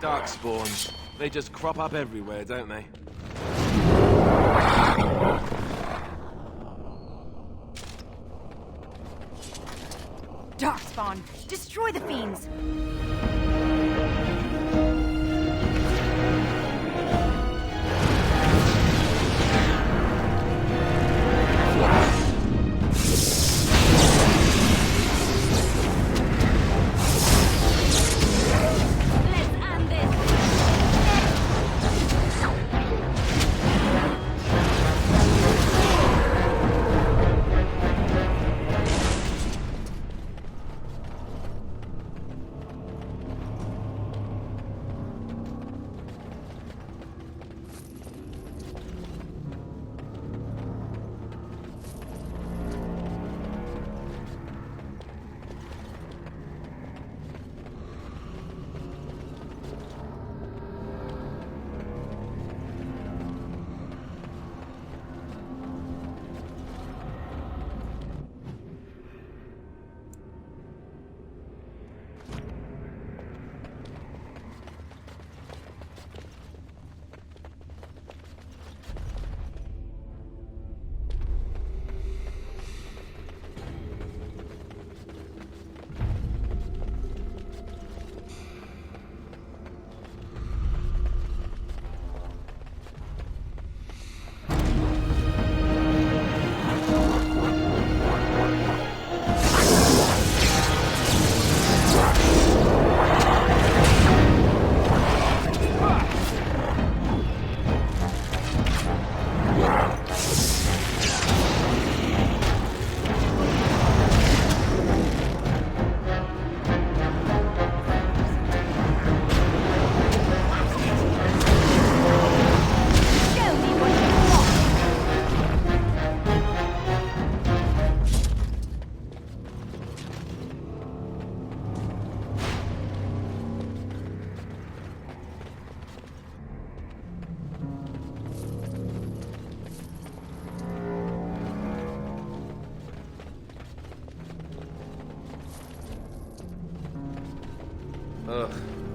Darkspawn. They just crop up everywhere, don't they? Darkspawn, destroy the fiends!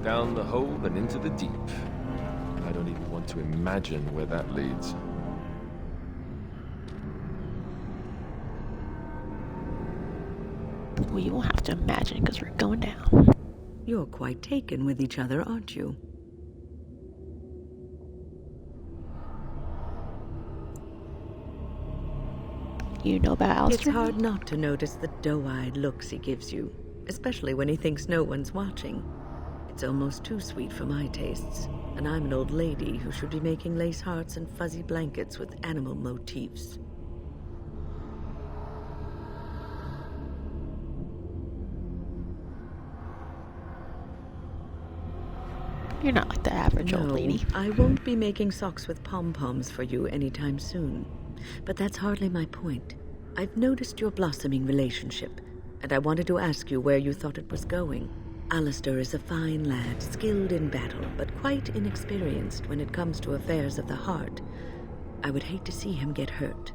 Down the hole and into the deep. I don't even want to imagine where that leads. Well, you won't have to imagine because we're going down. You're quite taken with each other, aren't you? You know about Alistair? It's hard not to notice the doe-eyed looks he gives you, especially when he thinks no one's watching. It's almost too sweet for my tastes, and I'm an old lady who should be making lace hearts and fuzzy blankets with animal motifs. You're not like the average old lady. I won't be making socks with pom-poms for you anytime soon. But that's hardly my point. I've noticed your blossoming relationship, and I wanted to ask you where you thought it was going. Alistair is a fine lad, skilled in battle, but quite inexperienced when it comes to affairs of the heart. I would hate to see him get hurt.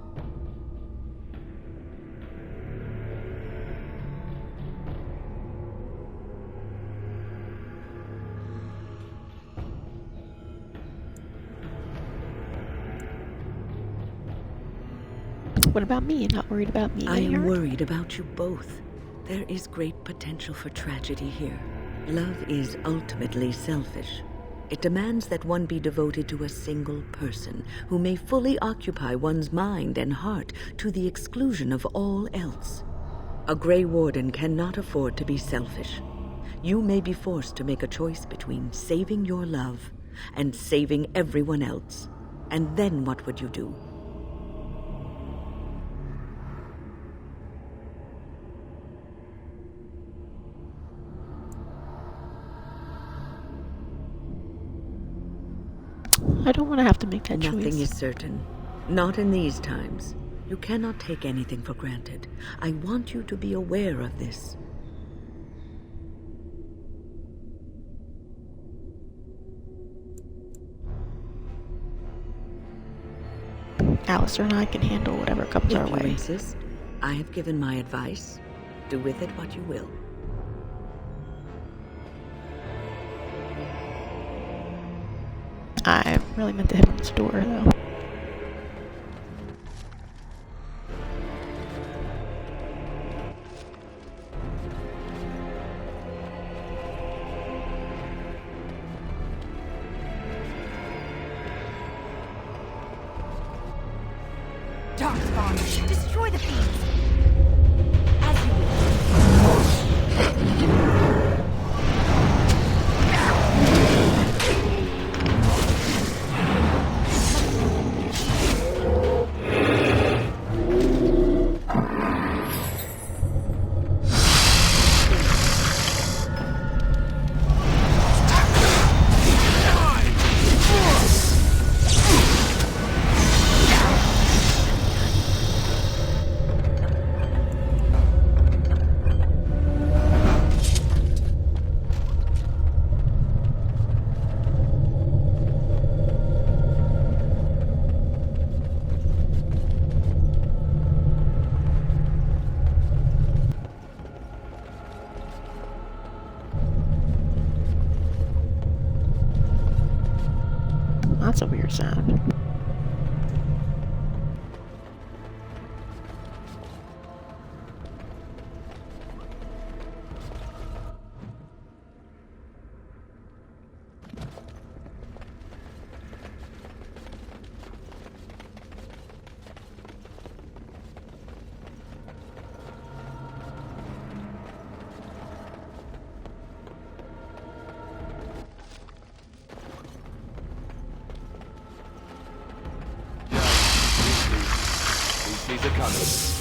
What about me? You're not worried about me? I am worried about you both. There is great potential for tragedy here. Love is ultimately selfish. It demands that one be devoted to a single person who may fully occupy one's mind and heart to the exclusion of all else. A Grey Warden cannot afford to be selfish. You may be forced to make a choice between saving your love and saving everyone else. And then what would you do? I don't want to have to make that choice. Nothing is certain. Not in these times. You cannot take anything for granted. I want you to be aware of this. Alistair and I can handle whatever comes our way. If you insist, I have given my advice. Do with it what you will. I really meant to hit on this door, though. Darkspawn, destroy the fiends! As you That's a weird sound. These are coming.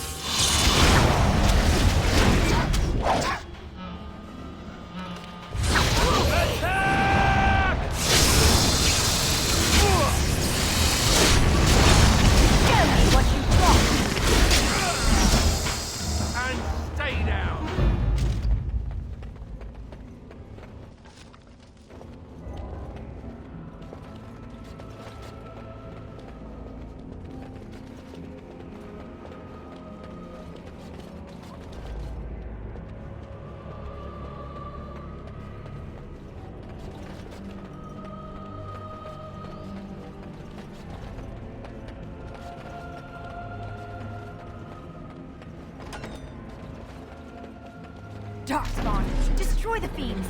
destroy the fiends.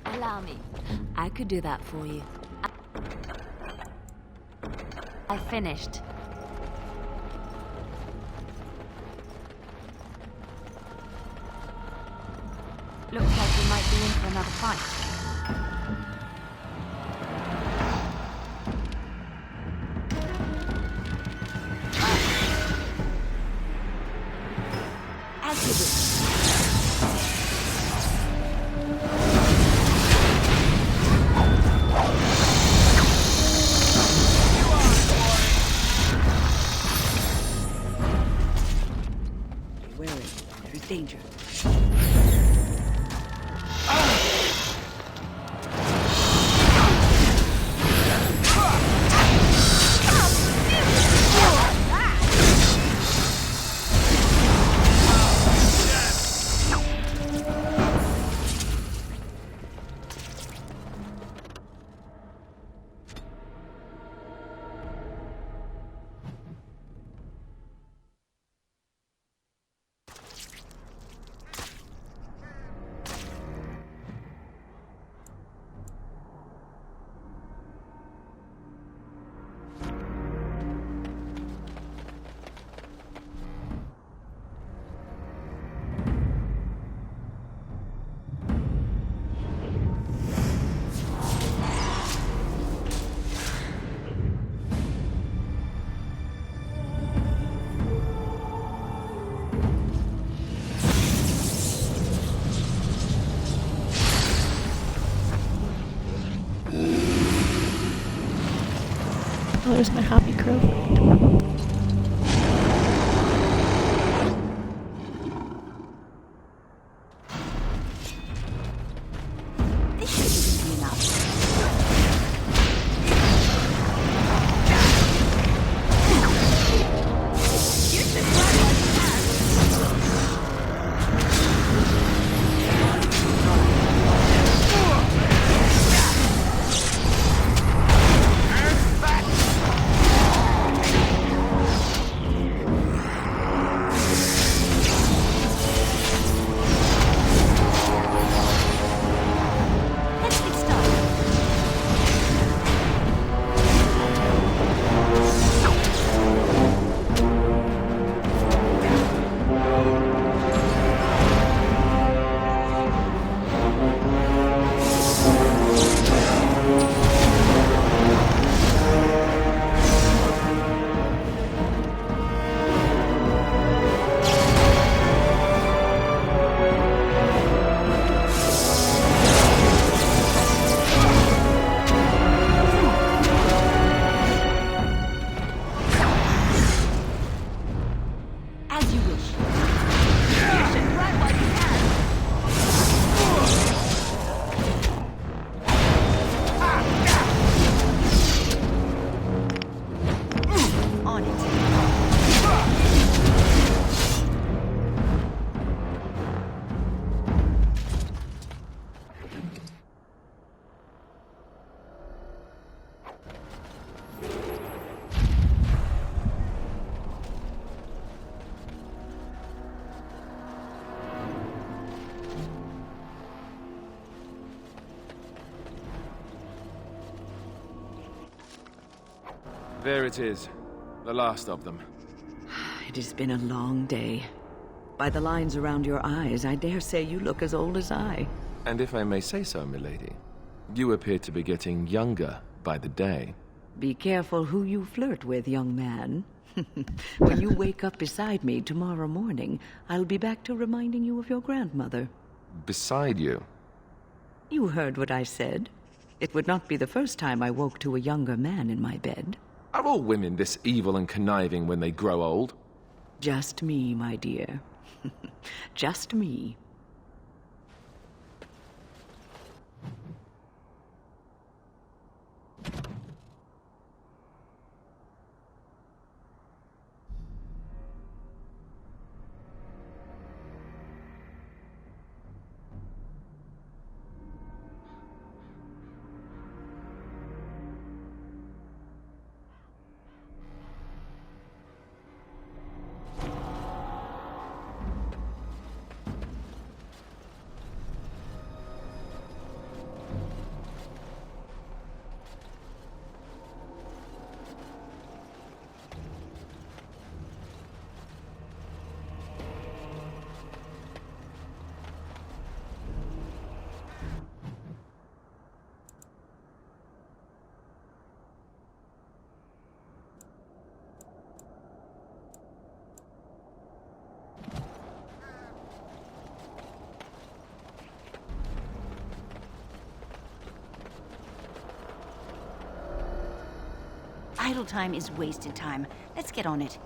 Allow me. I could do that for you. I finished. Looks like we might be in for another fight. As you wish. Danger. Oh, there's my happy crow friend. This shouldn't be enough. There it is. The last of them. It has been a long day. By the lines around your eyes, I dare say you look as old as I. And if I may say so, milady, you appear to be getting younger by the day. Be careful who you flirt with, young man. When you wake up beside me tomorrow morning, I'll be back to reminding you of your grandmother. Beside you? You heard what I said. It would not be the first time I woke to a younger man in my bed. Are all women this evil and conniving when they grow old? Just me, my dear. Just me. Idle time is wasted time. Let's get on it.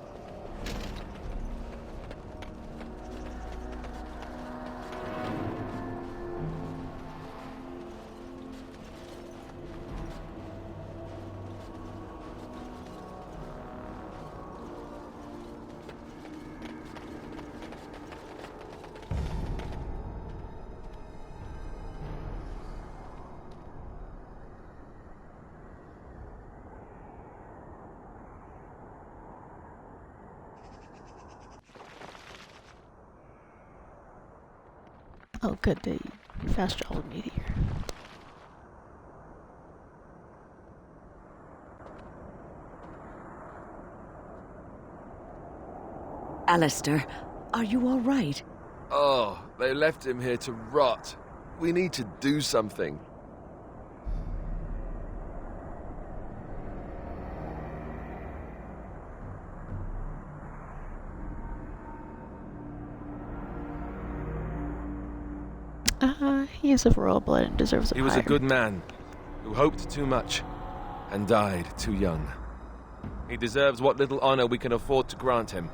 Oh, good. They fast traveled me here. Alistair, are you all right? Oh, they left him here to rot. We need to do something. He is of royal blood and deserves a He was a good man, who hoped too much, and died too young. He deserves what little honor we can afford to grant him.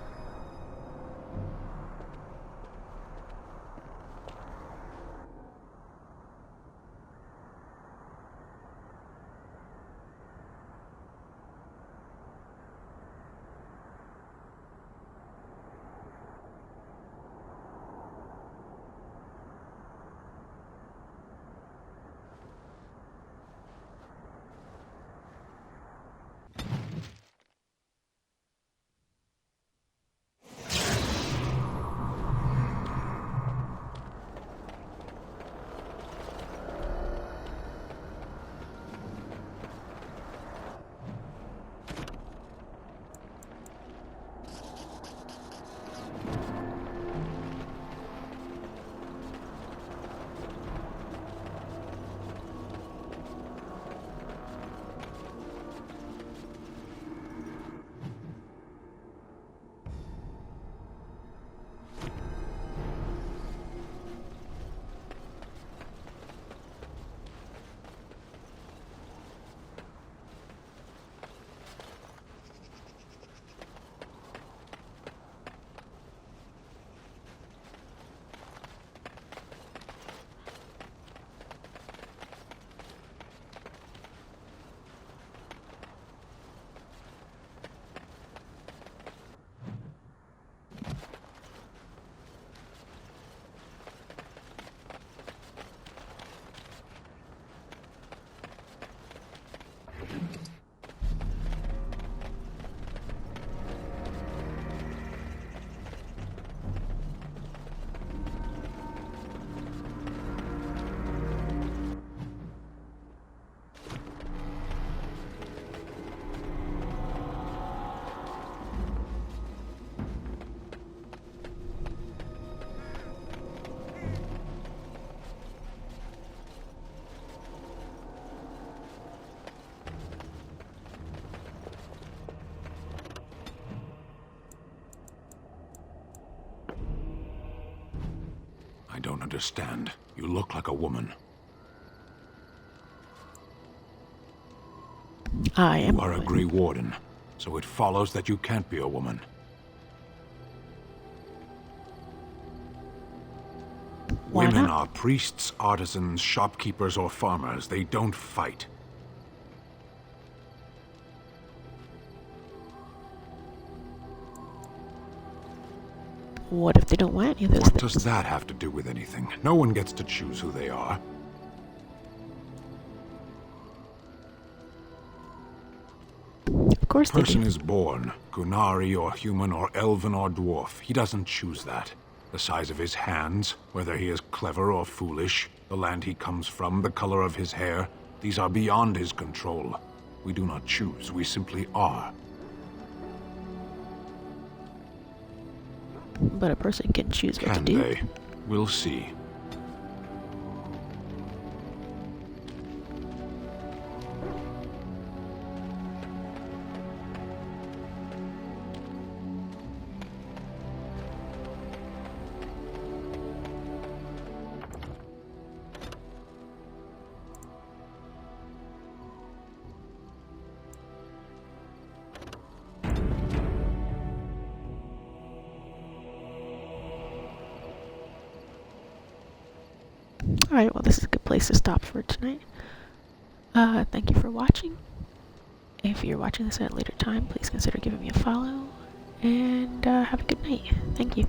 don't understand. You look like a woman. I am. You are a Grey Warden, so it follows that you can't be a woman. Why Women not? are priests, artisans, shopkeepers, or farmers. They don't fight. What if they don't want any of those What things? does that have to do with anything? No one gets to choose who they are. Of course they Person do. is born, Gunari or human or elven or dwarf. He doesn't choose that. The size of his hands, whether he is clever or foolish, the land he comes from, the color of his hair, these are beyond his control. We do not choose, we simply are. But a person can choose what to Can do. they? We'll see. Alright, well this is a good place to stop for tonight. Thank you for watching. If you're watching this at a later time, please consider giving me a follow. And have a good night. Thank you.